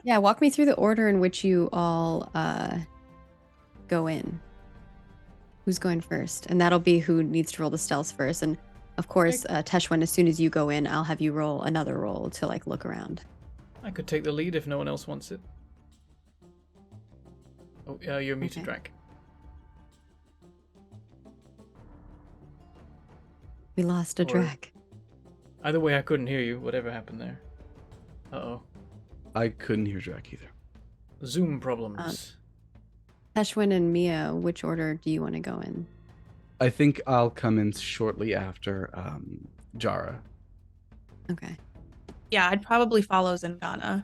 Yeah, walk me through the order in which you all go in. Who's going first? And that'll be who needs to roll the stealth first. And of course, Teshwin, as soon as you go in, I'll have you roll another roll to like look around. I could take the lead if no one else wants it. Oh, you're muted, Okay. Drac. We lost a Or- Drac. Either way, I couldn't hear you. Whatever happened there. Uh-oh. I couldn't hear Jack either. Zoom problems. Teshwin and Mia, which order do you want to go in? I think I'll come in shortly after Jara. Okay. Yeah, I'd probably follow Zingana.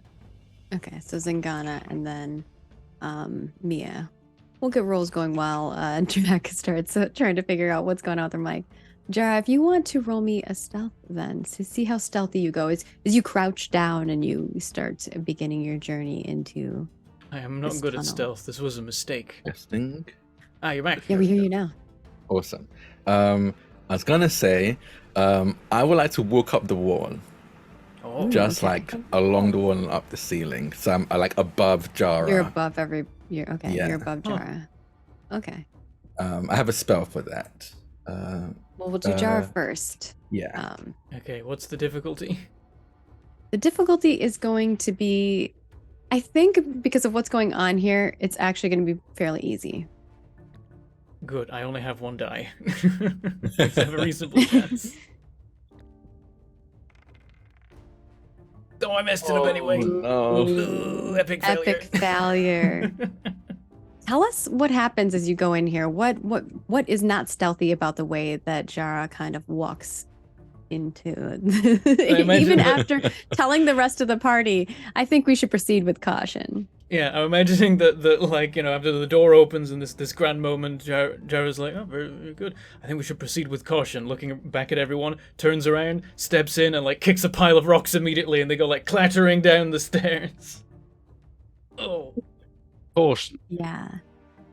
Okay, so Zingana and then Mia. We'll get rolls going while Jack starts trying to figure out what's going on with her mic. Jara, if you want to roll me a stealth then, to see how stealthy you go, as you crouch down and you start beginning your journey into... I am not this good at tunnel. stealth. This was a mistake. Testing. You're back. Yeah, we hear you now. Awesome. I was gonna say, I would like to walk up the wall, Oh, just okay. like along the wall and up the ceiling. So I'm like above Jara. You're above you're Yeah. you're above Huh. Jara. Okay. I have a spell for that. Well, we'll do Jara Uh, first. Yeah. okay. What's the difficulty? The difficulty is going to be, I think, because of what's going on here, it's actually going to be fairly easy. Good. I only have one die. Let's have a reasonable chance. Oh, I messed it up anyway. no. Ooh, epic failure. Epic failure. Tell us what happens as you go in here. What is not stealthy about the way that Jara kind of walks into imagine even that- after telling the rest of the party, I think we should proceed with caution. Yeah, I'm imagining that like, after the door opens and this grand moment, Jara's like, oh, very, very good. I think we should proceed with caution. Looking back at everyone, turns around, steps in, and like kicks a pile of rocks immediately, and they go like clattering down the stairs. Oh. Caution. Yeah.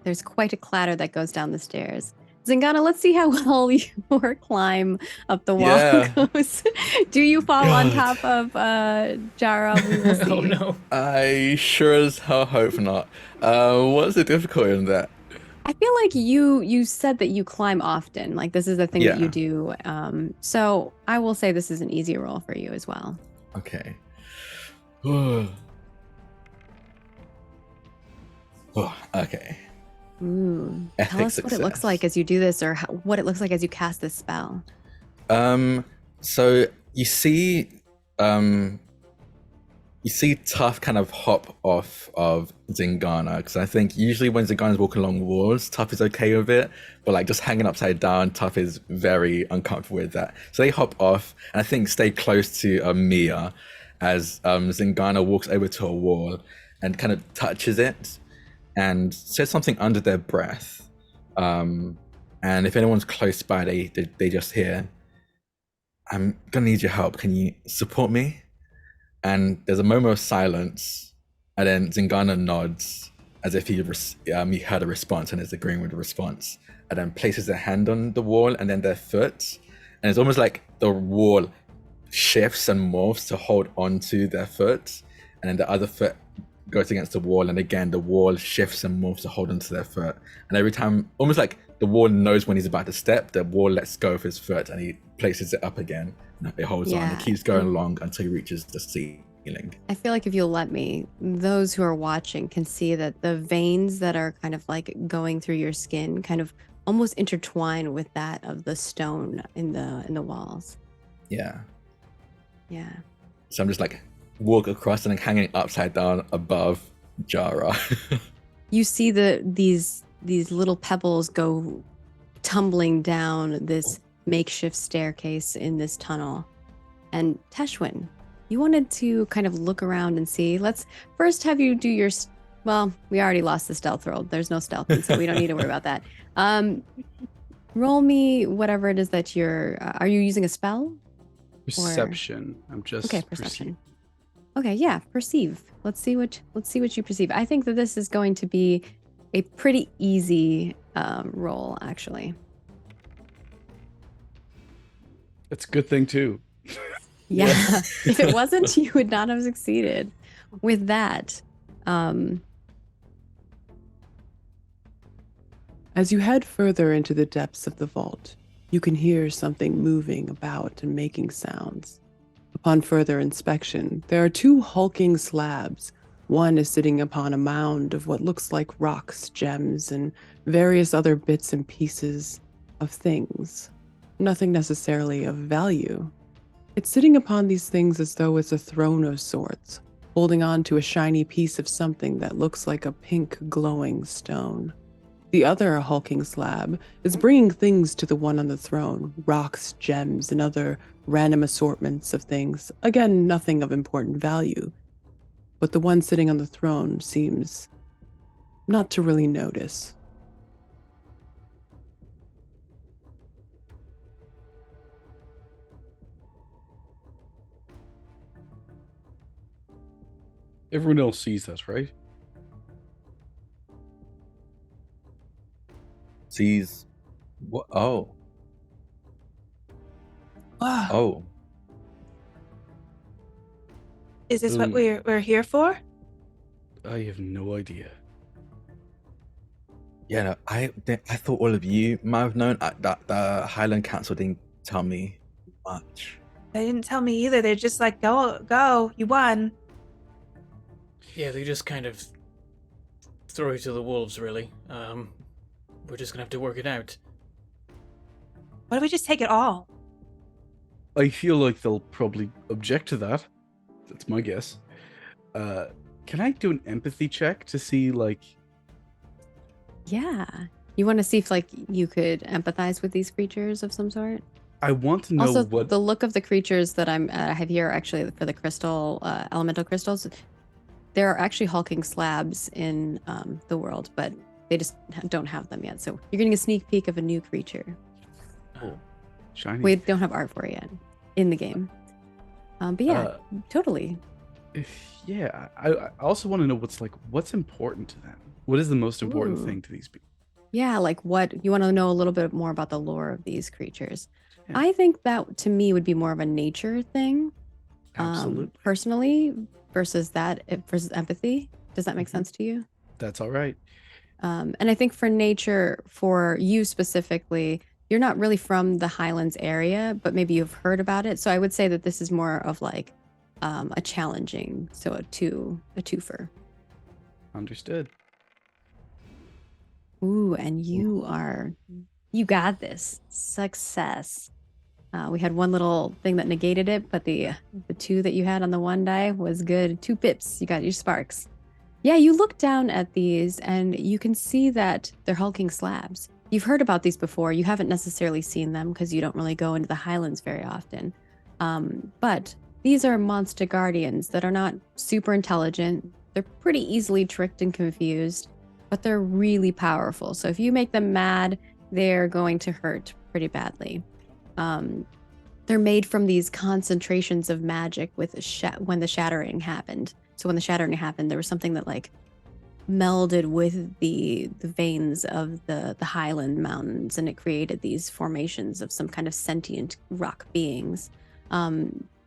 There's quite a clatter that goes down the stairs. Zingana, let's see how well your climb up the wall Yeah. goes. Do you fall on God. top of Jara? We will see. Oh no. I sure as hell hope not. What's the difficulty in that? I feel like you said that you climb often. Like this is a thing that you Yeah. do. So I will say this is an easy roll for you as well. Okay. Oh, okay. Ooh. Tell Epic us what it looks success. like as you do this, or what it looks like as you cast this spell. So you see, Tough kind of hop off of Zingana, because I think usually when Zingana's walking along walls, Tough is okay with it, but like just hanging upside down, Tough is very uncomfortable with that. So they hop off, and I think stay close to Mia as Zingana walks over to a wall and kind of touches it and says something under their breath. And if anyone's close by, they just hear, "I'm gonna need your help. Can you support me?" And there's a moment of silence, and then Zingana nods as if he heard a response and is agreeing with the response, and then places their hand on the wall and then their foot, and it's almost like the wall shifts and morphs to hold onto their foot, and then the other foot goes against the wall, and again the wall shifts and morphs to hold onto their foot, and every time, almost like the wall knows when he's about to step, the wall lets go of his foot and he places it up again. It holds on. It keeps going along until he reaches the ceiling. I feel like if you'll let me, those who are watching can see that the veins that are kind of like going through your skin kind of almost intertwine with that of the stone in the walls. Yeah. Yeah. So I'm just like walk across and like hanging upside down above Jara. You see these little pebbles go tumbling down this makeshift staircase in this tunnel. And Teshwin, you wanted to kind of look around and see. Let's first have you do your, well, we already lost the stealth roll. There's no stealth, so we don't need to worry about that. Roll me whatever it is that are you using a spell? Perception. I'm just okay, perception. Okay, yeah, perceive. Let's see what you perceive. I think that this is going to be a pretty easy roll, actually. It's a good thing too. Yeah, if it wasn't, you would not have succeeded with that. As you head further into the depths of the vault, you can hear something moving about and making sounds. Upon further inspection, there are two hulking slabs. One is sitting upon a mound of what looks like rocks, gems, and various other bits and pieces of things. Nothing necessarily of value. It's sitting upon these things as though it's a throne of sorts, holding on to a shiny piece of something that looks like a pink glowing stone. The other hulking slab is bringing things to the one on the throne, rocks, gems, and other random assortments of things. Again, nothing of important value. But the one sitting on the throne seems not to really notice. Everyone else sees us, right? Sees what? Oh. Wow. Oh. Is this what we're here for? I have no idea. Yeah, no, I thought all of you might have known that the Highland Council didn't tell me much. They didn't tell me either. They're just like, go, you won. Yeah, they just kind of throw you to the wolves, really. We're just gonna have to work it out. Why don't we just take it all? I feel like they'll probably object to that. That's my guess. Can I do an empathy check to see, like... Yeah. You want to see if, like, you could empathize with these creatures of some sort? I want to know also, what... the look of the creatures that I have here, actually, for the crystal, elemental crystals, there are actually hulking slabs in the world, but they just don't have them yet. So you're getting a sneak peek of a new creature. Oh, shiny. We don't have art for it yet in the game. But yeah, totally. Yeah, I also want to know what's important to them. What is the most important thing to these people? Yeah, like what you want to know a little bit more about the lore of these creatures. Yeah. I think that to me would be more of a nature thing. Absolutely. Personally, versus empathy. Does that make sense to you? That's all right. And I think for nature, for you specifically, you're not really from the Highlands area, but maybe you've heard about it. So I would say that this is more of like a challenging, so a twofer. Understood. Ooh, and you got this. Success. We had one little thing that negated it, but the 2 that you had on the 1 die was good. 2 pips. You got your sparks. Yeah, you look down at these and you can see that they're hulking slabs. You've heard about these before. You haven't necessarily seen them because you don't really go into the Highlands very often. But these are monster guardians that are not super intelligent. They're pretty easily tricked and confused, but they're really powerful. So if you make them mad, they're going to hurt pretty badly. They're made from these concentrations of magic with when the shattering happened. So when the shattering happened, there was something that like melded with the veins of the Highland Mountains, and it created these formations of some kind of sentient rock beings.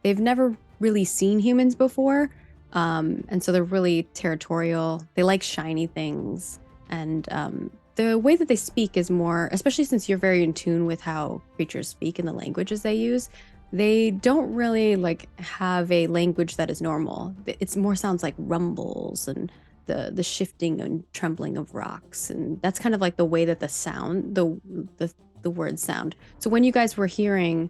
They've never really seen humans before, and so they're really territorial. They like shiny things, and the way that they speak is more, especially since you're very in tune with how creatures speak and the languages they use, they don't really like have a language that is normal. It's more sounds like rumbles and the shifting and trembling of rocks, and that's kind of like the way that the words sound. So when you guys were hearing,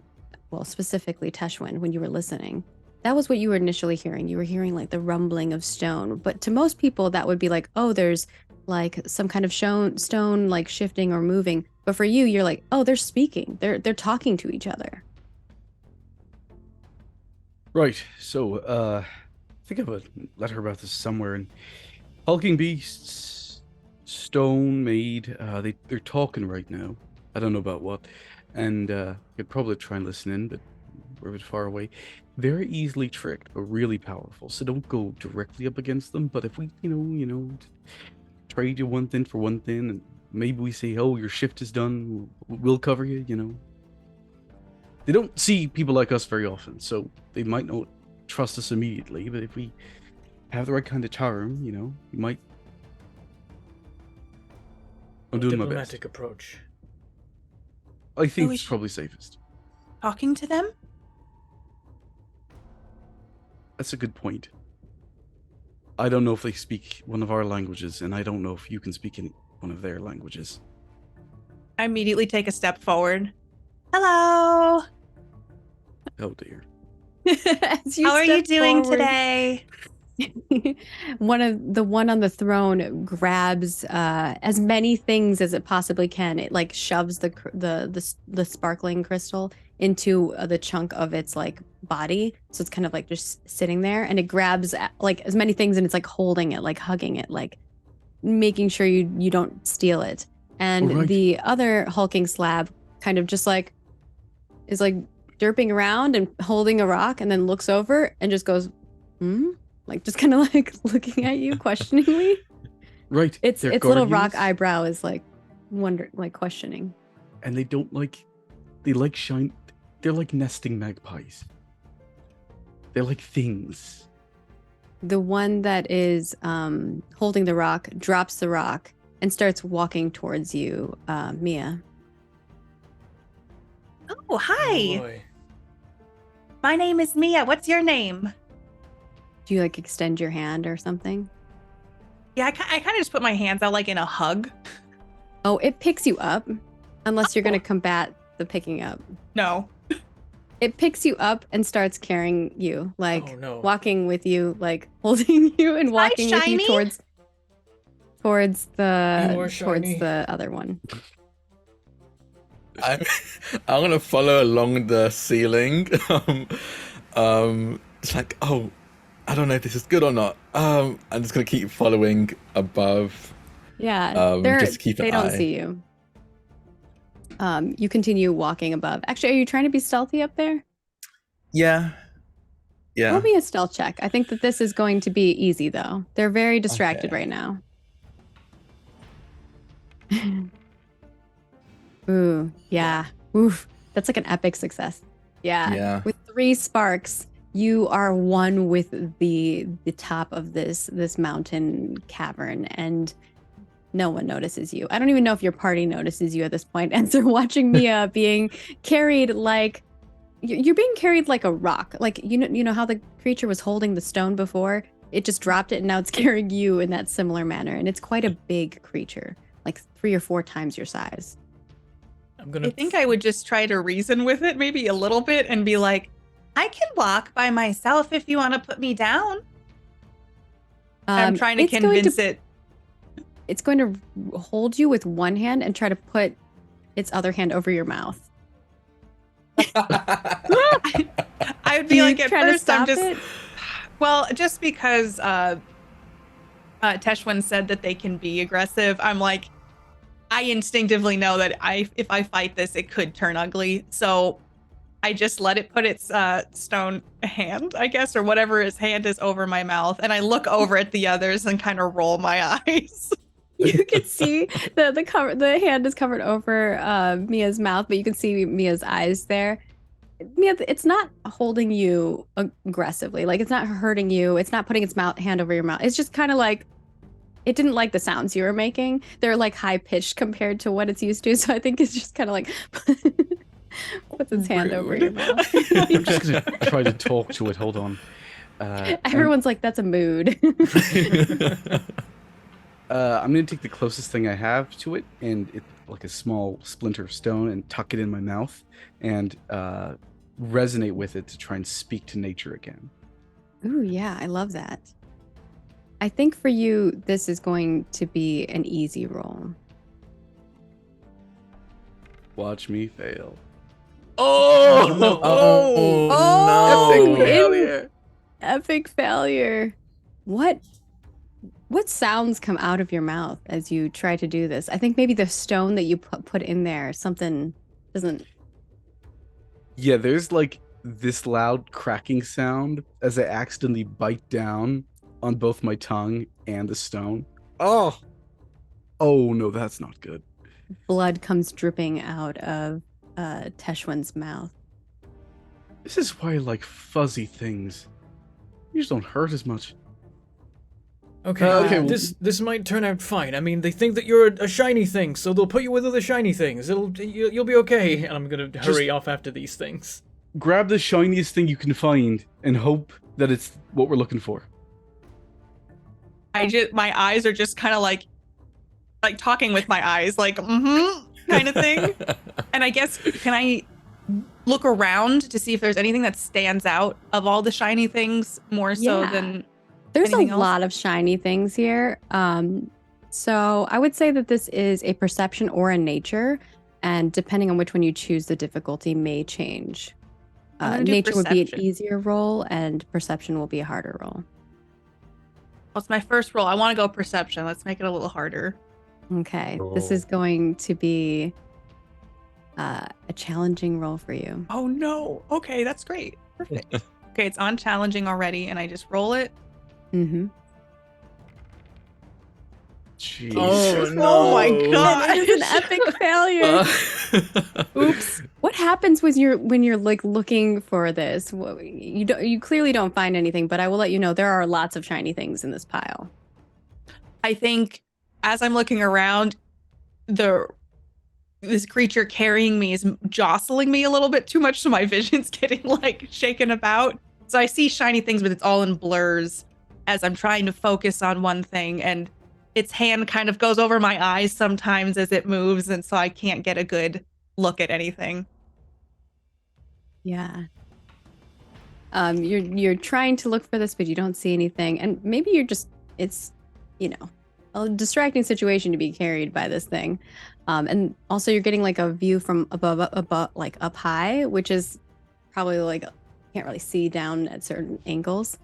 well, specifically Teshwin, when you were listening, that was what you were initially hearing. You were hearing like the rumbling of stone, but to most people that would be like, oh, there's like some kind of stone like shifting or moving. But for you, you're like, oh, they're speaking. They're talking to each other. Right. So, I think I have a letter about this somewhere. And hulking beasts, stone made. They're talking right now. I don't know about what. And could probably try and listen in, but we're a bit far away. Very easily tricked, but really powerful. So don't go directly up against them. But if we, trade you one thing for one thing, and maybe we say, oh, your shift is done, we'll cover you. They don't see people like us very often, so they might not trust us immediately, but if we have the right kind of charm, you might. I'm doing my best. Diplomatic approach. I think we it's probably safest. Talking to them? That's a good point. I don't know if they speak one of our languages, and I don't know if you can speak in one of their languages. I immediately take a step forward. Hello. Oh dear. How are you doing today? one on the throne grabs as many things as it possibly can. It like shoves the sparkling crystal into the chunk of its like body, so it's kind of like just sitting there, and it grabs like as many things, and it's like holding it, like hugging it, like making sure you don't steal it. And Right. the other hulking slab kind of just like is like derping around and holding a rock, and then looks over and just goes, like just kind of like looking at you questioningly. Right. Its they're little rock guardians, eyebrow is like questioning. and they don't like. They like shine. They're like nesting magpies. They're like things. The one that is holding the rock drops the rock and starts walking towards you, Mia. Oh, hi. Oh, boy. My name is Mia. What's your name? Do you like extend your hand or something? Yeah, I kind of just put my hands out like in a hug. Oh, it picks you up, unless you're going to combat the picking up. No. It picks you up and starts carrying you, like Oh, no. walking with you, like holding you and walking with you shiny? towards You are towards shiny. the other one. I'm gonna follow along the ceiling. It's like, oh, I don't know if this is good or not. I'm just gonna keep following above. Yeah, Just keep an they don't eye. see you. You continue walking above. Actually, are you trying to be stealthy up there? Yeah. Roll me a stealth check. I think that this is going to be easy, though. They're very distracted Okay. right now. Ooh, yeah. Oof. That's like an epic success. Yeah. With 3 sparks, you are one with the top of this mountain cavern, and no one notices you. I don't even know if your party notices you at this point, and they're watching Mia being carried like you're being carried like a rock. Like you know how the creature was holding the stone before? It just dropped it, and now it's carrying you in that similar manner. And it's quite a big creature, like 3 or 4 times your size. I'm gonna. I think I would just try to reason with it maybe a little bit and be like, I can walk by myself if you want to put me down. I'm trying to it's going convince it. It's going to hold you with one hand and try to put its other hand over your mouth. I would be You like, at trying to first, I'm stop just. it? Well, just because Teshwin said that they can be aggressive, I'm like, I instinctively know that if I fight this, it could turn ugly. So I just let it put its stone hand, I guess, or whatever its hand is over my mouth. And I look over at the others and kind of roll my eyes. You can see the hand is covered over Mia's mouth, but you can see Mia's eyes there. Mia, it's not holding you aggressively. Like, it's not hurting you. It's not putting its hand over your mouth. It's just kind of like, it didn't like the sounds you were making. They're like high pitched compared to what it's used to. So I think it's just kind of like puts its hand over your mouth. I'm just gonna try to talk to it. Hold on. Everyone's like, that's a mood. I'm gonna take the closest thing I have to it, and it's like a small splinter of stone, and tuck it in my mouth, and resonate with it to try and speak to nature again. Ooh, yeah, I love that. I think for you, this is going to be an easy roll. Watch me fail. Oh, no. Oh, no. failure. Epic failure. What sounds come out of your mouth as you try to do this? I think maybe the stone that you put in there, something doesn't... Yeah, there's like this loud cracking sound as I accidentally bite down on both my tongue and the stone. Oh no, that's not good. Blood comes dripping out of Teshwin's mouth. This is why I like fuzzy things. You just don't hurt as much. Okay, Okay, well- this might turn out fine. I mean, they think that you're a shiny thing, so they'll put you with other shiny things. You'll be okay. And I'm gonna hurry off after these things. Grab the shiniest thing you can find and hope that it's what we're looking for. My eyes are just kind of like talking with my eyes, like, kind of thing. And I guess, can I look around to see if there's anything that stands out of all the shiny things more so Yeah. than There's a anything else? lot of shiny things here. So I would say that this is a perception or a nature, and depending on which one you choose, the difficulty may change. I'm gonna do Nature would be an perception. easier roll, and perception will be a harder roll. Well, it's my first roll. I want to go perception. Let's make it a little harder. Okay, this is going to be a challenging roll for you. Oh no. Okay, that's great. Perfect. Okay, it's on challenging already, and I just roll it. Mm-hmm. Jeez. Oh no! Oh my god. It is an epic failure. Oops. What happens when you're like looking for this? You clearly don't find anything, but I will let you know there are lots of shiny things in this pile. I think as I'm looking around, this creature carrying me is jostling me a little bit too much, so my vision's getting like shaken about. So I see shiny things, but it's all in blurs as I'm trying to focus on one thing, and its hand kind of goes over my eyes sometimes as it moves, and so I can't get a good look at anything. Yeah. You're trying to look for this, but you don't see anything, and maybe it's a distracting situation to be carried by this thing, and also you're getting like a view from above, like up high, which is probably like can't really see down at certain angles.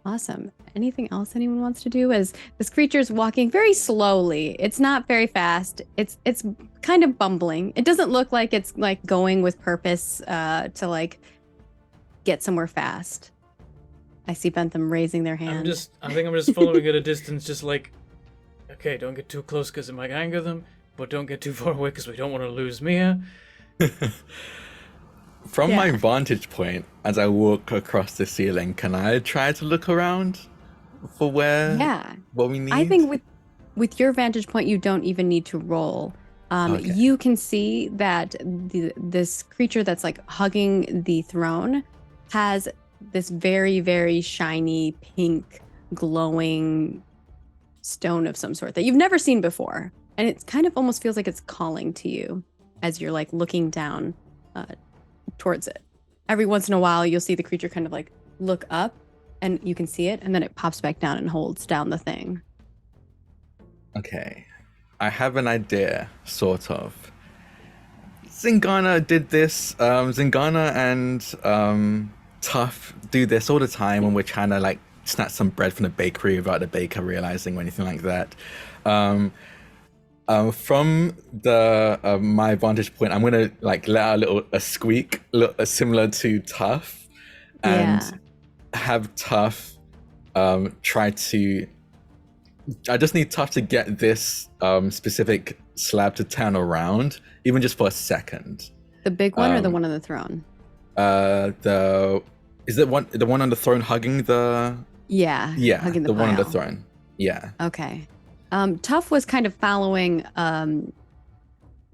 Awesome. Anything else anyone wants to do? As this creature is walking very slowly, it's not very fast. It's kind of bumbling. It doesn't look like it's like going with purpose to like get somewhere fast. I see Bentham raising their hand. I think I'm just following at a distance, just like, okay, don't get too close because it might anger them, but don't get too far away because we don't want to lose Mia. From my vantage point, as I walk across the ceiling, can I try to look around for what we need? I think with your vantage point, you don't even need to roll. Okay. You can see that this creature that's like hugging the throne has this very, very shiny, pink, glowing stone of some sort that you've never seen before. and it kind of almost feels like it's calling to you as you're like looking down towards it. Every once in a while, you'll see the creature kind of like look up, and you can see it, and then it pops back down and holds down the thing. Okay. I have an idea, sort of. Zingana did this. Zingana and Tough do this all the time when we're trying to like snatch some bread from the bakery without the baker realizing or anything like that. From the my vantage point, I'm gonna like let out a squeak, similar to Tough, and have Tough try to. I just need Tough to get this specific slab to turn around, even just for a second. The big one or the one on the throne? Is it the one on the throne hugging the? Yeah, hugging the one on the pile. throne. Yeah. Okay. Tough was kind of following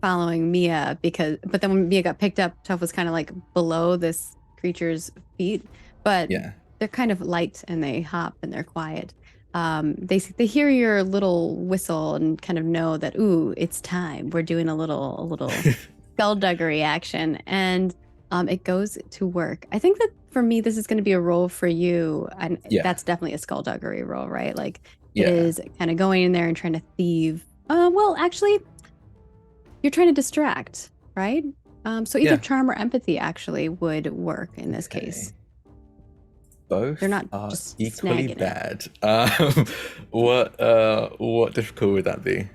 Mia but then when Mia got picked up, Tough was kind of like below this creature's feet, but they're kind of light and they hop and they're quiet. They hear your little whistle and kind of know that, ooh, it's time. We're doing a little skullduggery action, and it goes to work. I think that for me, this is going to be a roll for you, and that's definitely a skullduggery roll, right? Like it is kind of going in there and trying to thieve. Well, actually, you're trying to distract, right? So either charm or empathy actually would work in this case. Both They're not are just equally snagging bad. What difficult would that be?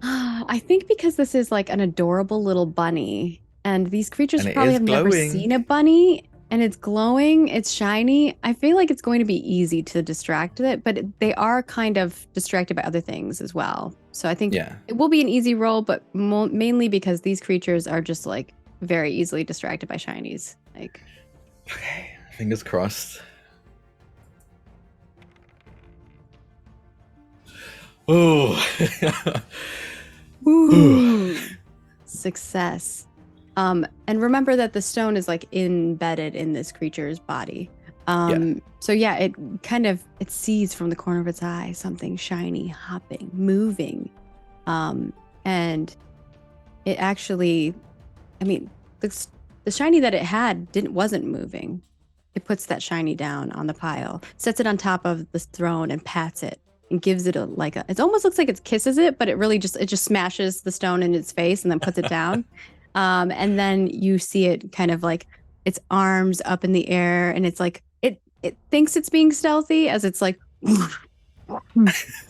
I think because this is like an adorable little bunny, and these creatures And it probably is have never glowing. seen a bunny, and it's glowing, it's shiny. I feel like it's going to be easy to distract it, but they are kind of distracted by other things as well. So I think it will be an easy roll, but mainly because these creatures are just like very easily distracted by shinies. Like, okay, fingers crossed. Oh. Ooh, success. And remember that the stone is like embedded in this creature's body. So it kind of, it sees from the corner of its eye something shiny, hopping, moving. And it actually, I mean, the shiny that it had wasn't moving. It puts that shiny down on the pile, sets it on top of the throne and pats it and gives it it almost looks like it kisses it, but it just smashes the stone in its face and then puts it down. And then you see it kind of like its arms up in the air, and it's like it thinks it's being stealthy as it's like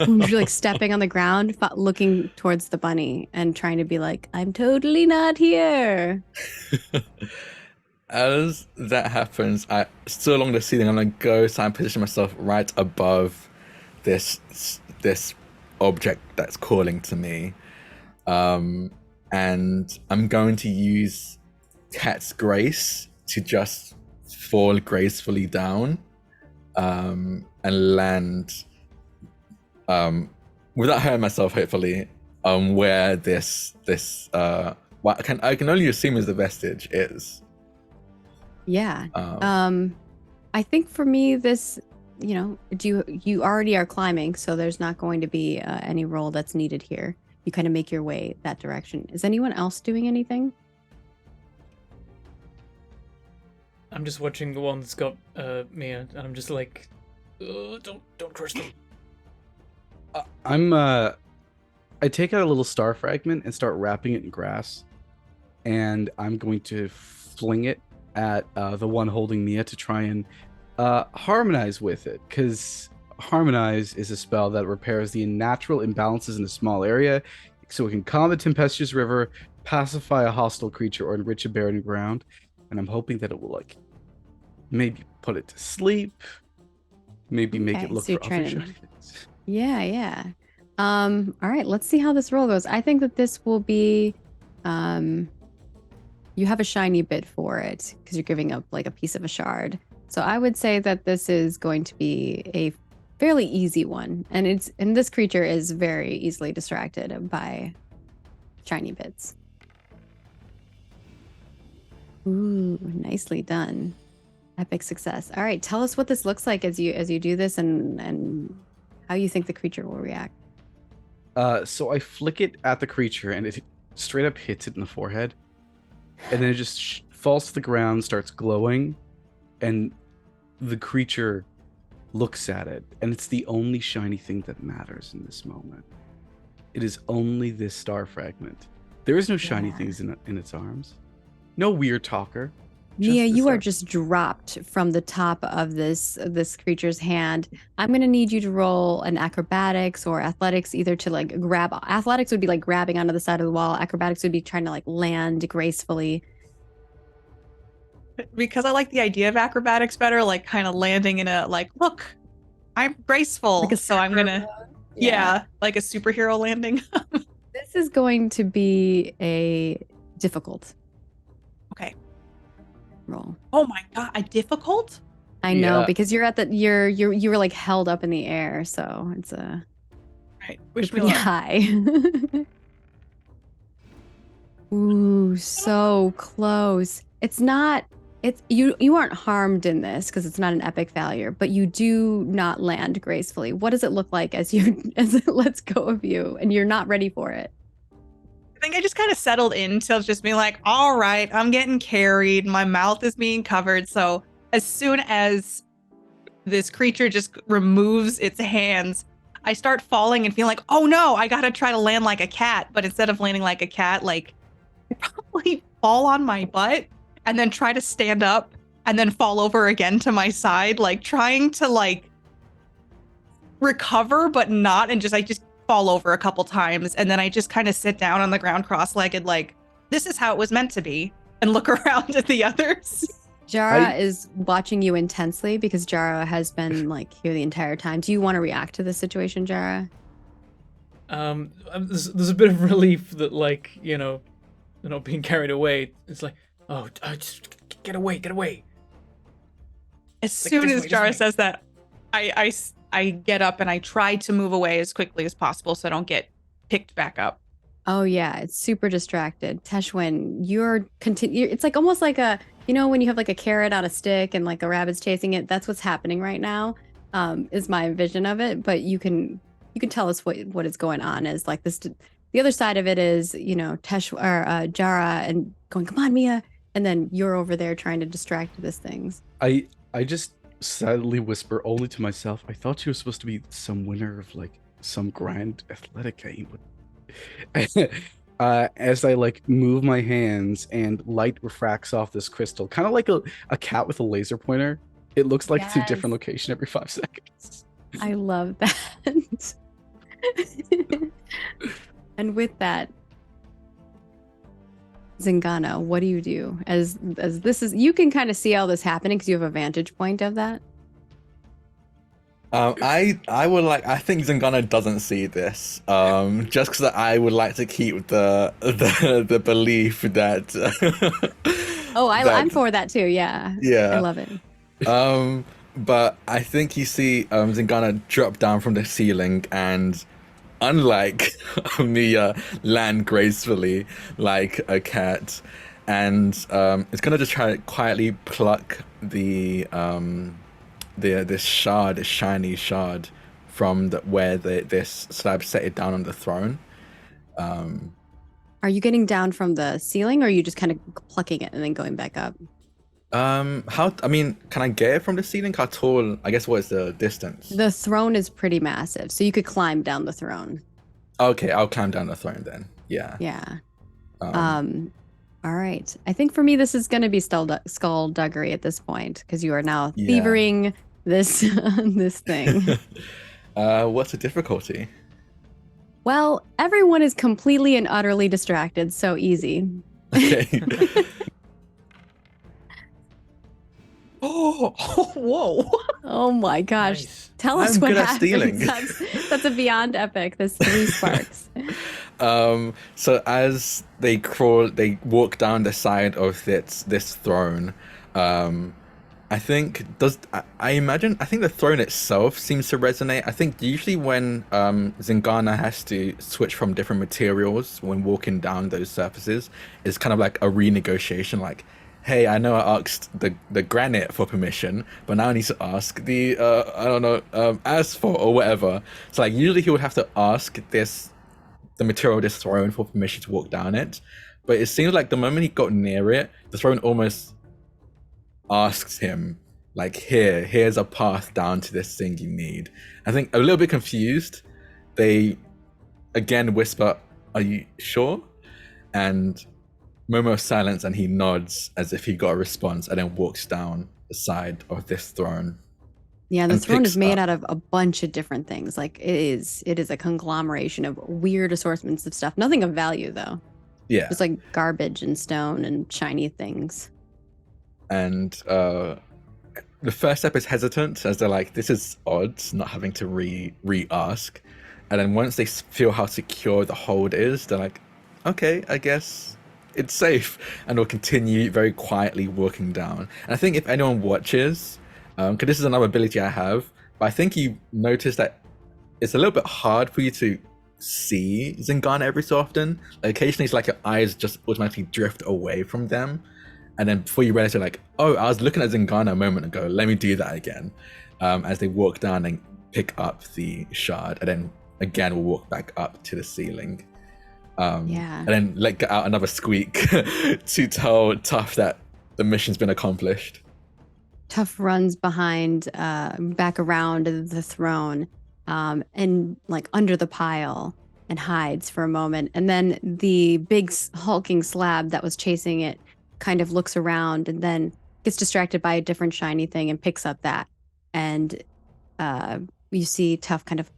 like stepping on the ground, looking towards the bunny and trying to be like, I'm totally not here. As that happens, I still along the ceiling, I'm gonna go try and position myself right above this object that's calling to me. And I'm going to use Cat's Grace to just fall gracefully down and land without hurting myself, hopefully, where this what I can only assume is the vestige is. Yeah. I think for me, this, you already are climbing, so there's not going to be any roll that's needed here. You kind of make your way that direction. Is anyone else doing anything? I'm just watching the one that's got Mia, and I'm just like, don't crush them. I take out a little star fragment and start wrapping it in grass, and I'm going to fling it at the one holding Mia to try and harmonize with it, because Harmonize is a spell that repairs the unnatural imbalances in a small area, so it can calm the tempestuous river, pacify a hostile creature, or enrich a barren ground. And I'm hoping that it will maybe put it to sleep, maybe make it look so for other shinies. Yeah. All right, let's see how this roll goes. I think that this will be, you have a shiny bit for it because you're giving up like a piece of a shard. So I would say that this is going to be a fairly easy one, and this creature is very easily distracted by shiny bits. Ooh, nicely done. Epic success. All right, tell us what this looks like as you do this, and how you think the creature will react. So I flick it at the creature, and it straight up hits it in the forehead, and then it just falls to the ground, starts glowing, and the creature looks at it, and it's the only shiny thing that matters in this moment. It is only this star fragment. There is no shiny things in its arms. No weird talker. Mia, the you are star. just dropped from the top of this creature's hand. I'm gonna need you to roll an acrobatics or athletics, either to like grab. Athletics would be like grabbing onto the side of the wall. Acrobatics would be trying to like land gracefully. Because I like the idea of acrobatics better, like kind of landing in a like, look, I'm graceful. Like a so I'm gonna like a superhero landing. This is going to be a difficult Okay. roll. Oh my god, a difficult? I know Yeah. because you're at the you were like held up in the air, so it's a Right. Wish me pretty luck. high. Ooh, so close. It's not. It's you aren't harmed in this because it's not an epic failure, but you do not land gracefully. What does it look like as it lets go of you and you're not ready for it? I think I just kind of settled into just being like, all right, I'm getting carried. My mouth is being covered. So as soon as this creature just removes its hands, I start falling and feel like, oh no, I gotta try to land like a cat. But instead of landing like a cat, like I probably fall on my butt and then try to stand up and then fall over again to my side, like trying to like recover, but not, and I just fall over a couple times. And then I just kind of sit down on the ground cross-legged, like, this is how it was meant to be, and look around at the others. Jara is watching you intensely because Jara has been like here the entire time. Do you want to react to this situation, Jara? There's a bit of relief that, like, you know, they're not being carried away. It's like, oh, just get away. As Like, soon this as way, Jara this way. says that, I get up and I try to move away as quickly as possible so I don't get picked back up. Oh yeah, it's super distracted. Teshwin, it's like almost like a, you know, when you have like a carrot on a stick and like a rabbit's chasing it. That's what's happening right now. Is my vision of it. But you can tell us what is going on. Is like this. The other side of it is, you know, Jara and going, come on, Mia, and then you're over there trying to distract this things. I just sadly whisper only to myself, I thought she was supposed to be some winner of like some grand athletic game. As I like move my hands and light refracts off this crystal, kind of like a cat with a laser pointer. It looks like it's a different Yes. location every 5 seconds. I love that. And with that, Zingana, what do you do? As this is, you can kind of see all this happening because you have a vantage point of that. I think Zingana doesn't see this. Just because I would like to keep the belief that. Oh, that- I'm for that too. Yeah. Yeah. I love it. But I think you see Zingana drop down from the ceiling and, unlike Mia, land gracefully like a cat, and it's gonna just try to quietly pluck this shiny shard from where this slab set it down on the throne. Are you getting down from the ceiling, or are you just kind of plucking it and then going back up? Can I get it from the ceiling? How tall? I guess what is the distance? The throne is pretty massive, so you could climb down the throne. Okay, I'll climb down the throne then. Yeah. Yeah. All right. I think for me, this is going to be skullduggery at this point because you are now Yeah. thievering this this thing. What's the difficulty? Well, everyone is completely and utterly distracted. So easy. Okay. Oh, whoa. Oh my gosh. Nice. Tell us I'm what good at happens. stealing. That's a beyond epic. This 3 sparks. So as they walk down the side of this throne. I think the throne itself seems to resonate. I think usually when Zingana has to switch from different materials when walking down those surfaces, it's kind of like a renegotiation. Like, hey, I know I asked the granite for permission, but now I need to ask the asphalt or whatever. So like usually he would have to ask this the material this throne for permission to walk down it. But it seems like the moment he got near it, the throne almost asks him, like, here's a path down to this thing you need. I think a little bit confused, they again whisper, "Are you sure?" And moment of silence, and he nods as if he got a response, and then walks down the side of this throne. Yeah, the and throne picks is made up- out of a bunch of different things. Like it is a conglomeration of weird assortments of stuff. Nothing of value though. Yeah. It's like garbage and stone and shiny things. And the first step is hesitant, as they're like, this is odd, not having to re-ask. And then once they feel how secure the hold is, they're like, okay, I guess it's safe. And will continue very quietly walking down. And I think if anyone watches, because this is another ability I have, but I think you notice that it's a little bit hard for you to see Zingana every so often. Like occasionally it's like your eyes just automatically drift away from them. And then before you realize, you're like, oh, I was looking at Zingana a moment ago. Let me do that again. As they walk down and pick up the shard. And then again, we'll walk back up to the ceiling. And then let out another squeak to tell Tough that the mission's been accomplished. Tough runs behind, back around the throne, and like under the pile and hides for a moment. And then the big hulking slab that was chasing it kind of looks around and then gets distracted by a different shiny thing and picks up that. And you see Tough kind of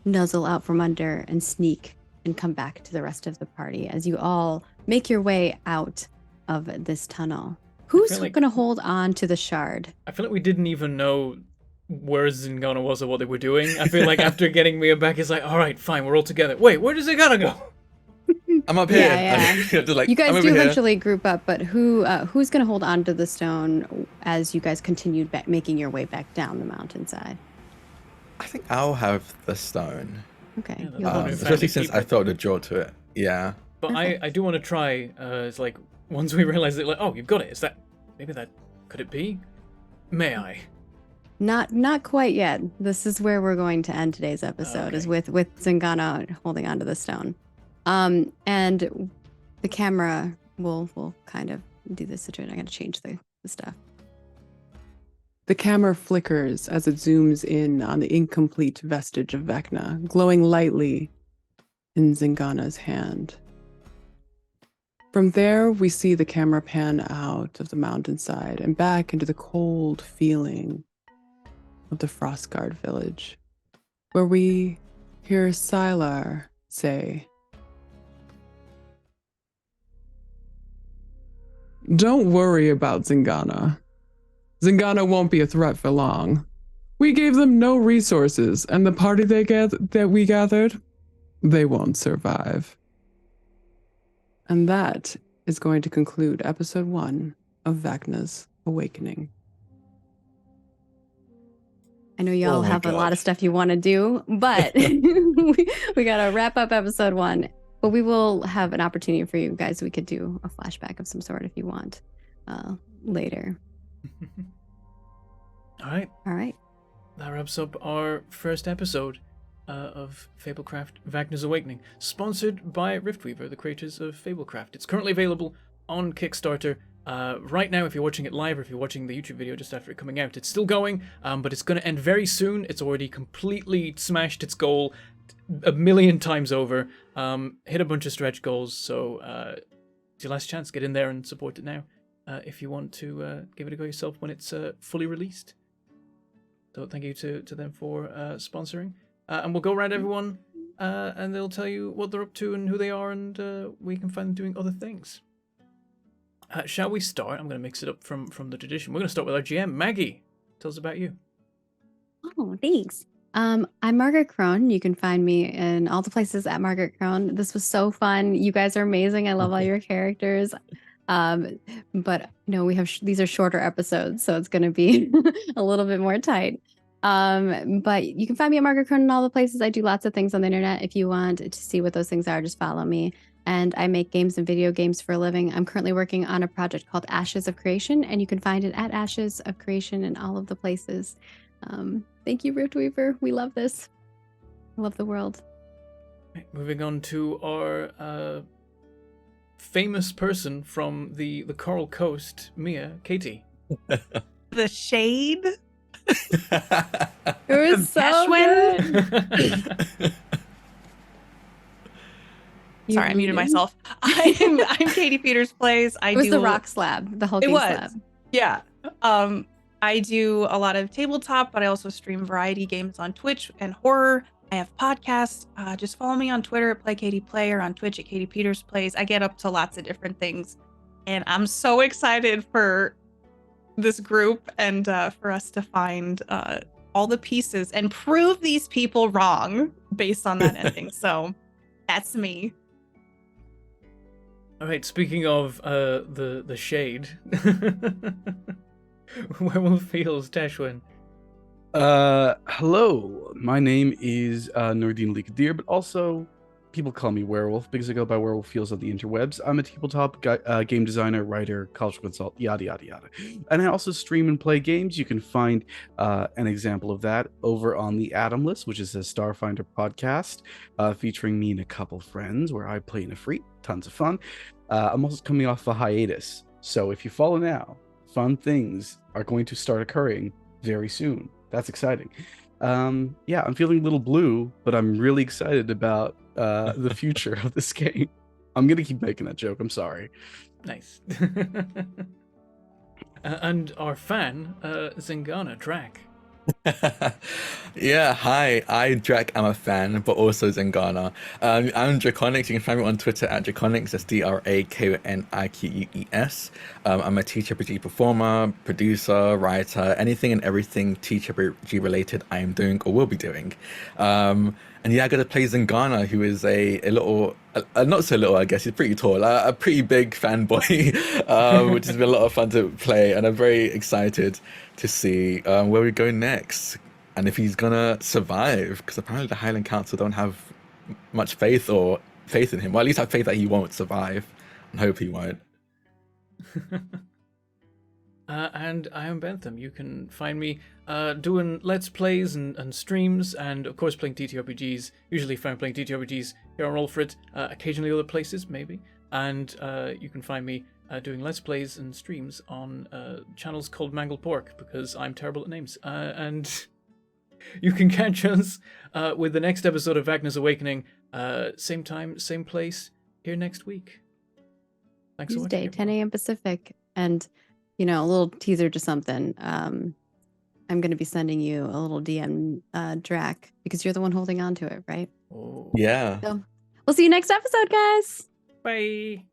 nuzzle out from under and sneak and come back to the rest of the party as you all make your way out of this tunnel. Who's like- going to hold on to the shard? I feel like we didn't even know where Zingana was or what they were doing. I feel like after getting Mia back, it's like, all right, fine, we're all together. Wait, where does Zingana go? I'm up here. Yeah. Just like, You guys I'm do over here. eventually group up, but who's going to hold on to the stone as you guys continue making your way back down the mountainside? I think I'll have the stone. Okay. Yeah, that's you'll hold fine. it. Especially since keep I it. felt a draw to it. Yeah. But I do want to try. It's like once we realize that, like, oh, you've got it. Is that maybe that could it be? May I? Not quite yet. This is where we're going to end today's episode, is with Zingana holding onto the stone. And the camera will kind of do this situation. I got to change the stuff. The camera flickers as it zooms in on the incomplete vestige of Vakna, glowing lightly in Zingana's hand. From there, we see the camera pan out of the mountainside and back into the cold feeling of the Frostguard village, where we hear Sylar say, "Don't worry about Zingana. Zingana won't be a threat for long. We gave them no resources, and the party that we gathered, they won't survive." And that is going to conclude episode 1 of Vakna's Awakening. I know y'all Oh my have a lot God. of stuff you want to do, but we got to wrap up episode 1. But we will have an opportunity for you guys. We could do a flashback of some sort if you want later. All right, All right. that wraps up our first episode of Fablecraft Vakna's Awakening, sponsored by Riftweaver, the creators of Fablecraft. It's currently available on Kickstarter. Right now, if you're watching it live or if you're watching the YouTube video just after it coming out, it's still going, but it's going to end very soon. It's already completely smashed its goal a million times over, hit a bunch of stretch goals, so it's your last chance. Get in there and support it now if you want to give it a go yourself when it's fully released. So thank you to them for sponsoring. And we'll go around everyone and they'll tell you what they're up to and who they are, and where you can find them doing other things. Shall we start? I'm going to mix it up from the tradition. We're going to start with our GM, Maggie. Tell us about you. Oh, thanks. I'm Margaret Crone. You can find me in all the places at Margaret Crone. This was so fun. You guys are amazing. I love all your characters. But we have these are shorter episodes, so it's going to be a little bit more tight. But you can find me at Margaret Crone in all the places. I do lots of things on the internet. If you want to see what those things are, just follow me. And I make games and video games for a living. I'm currently working on a project called Ashes of Creation, and you can find it at Ashes of Creation in all of the places. Thank you, Riftweaver. We love this. I love the world. Moving on to our famous person from the Coral Coast, Mia, Katie. The shade. It was so Teshwin. good. You Sorry, I muted muted? myself. I'm Katie Peters Plays. It was the rock slab, the hulking slab. Yeah. I do a lot of tabletop, but I also stream variety games on Twitch and horror. I have podcasts. Just follow me on Twitter at PlayKatiePlay or on Twitch at Katie Peters Plays. I get up to lots of different things, and I'm so excited for this group and for us to find all the pieces and prove these people wrong based on that ending. So that's me. All right. Speaking of the shade, Werewolf Feels, Teshwin. Hello. My name is Nordine Likadir, but also people call me Werewolf because I go by Werewolf Feels on the interwebs. I'm a tabletop game designer, writer, cultural consultant, yada yada yada. And I also stream and play games. You can find an example of that over on the Atom List, which is a Starfinder podcast featuring me and a couple friends where I play in a free, tons of fun. I'm also coming off a hiatus, so if you follow now, fun things are going to start occurring very soon. That's exciting. Yeah, I'm feeling a little blue, but I'm really excited about the future of this game. I'm gonna keep making that joke. I'm sorry. Nice. And our fan, Zingana Drac. Yeah, hi. I, Drac, am a fan, but also Zengana. I'm Draconics. You can find me on Twitter at Draconics. That's DRAKONIQUES. I'm a TTRPG performer, producer, writer, anything and everything TTRPG related I am doing or will be doing. And yeah, I got to play Zengana, who is a little, not so little, I guess. He's pretty tall, a pretty big fanboy, which has been a lot of fun to play. And I'm very excited to see where we go next and if he's gonna survive, because apparently the Highland Council don't have much faith in him. Well, at least have faith that he won't survive, and hope he won't. And I am Bentham. You can find me doing Let's Plays and streams, and of course playing TTRPGs. Usually found playing TTRPGs here on Roll For It, occasionally other places, maybe. And you can find me doing Let's Plays and streams on channels called Mangled Pork, because I'm terrible at names. And you can catch us with the next episode of Vakna's Awakening, same time, same place, here next week. Thanks so much. Tuesday, 10 a.m. Pacific. And, you know, a little teaser to something. I'm going to be sending you a little DM, Drac, because you're the one holding on to it, right? Oh. Yeah. So we'll see you next episode, guys. Bye.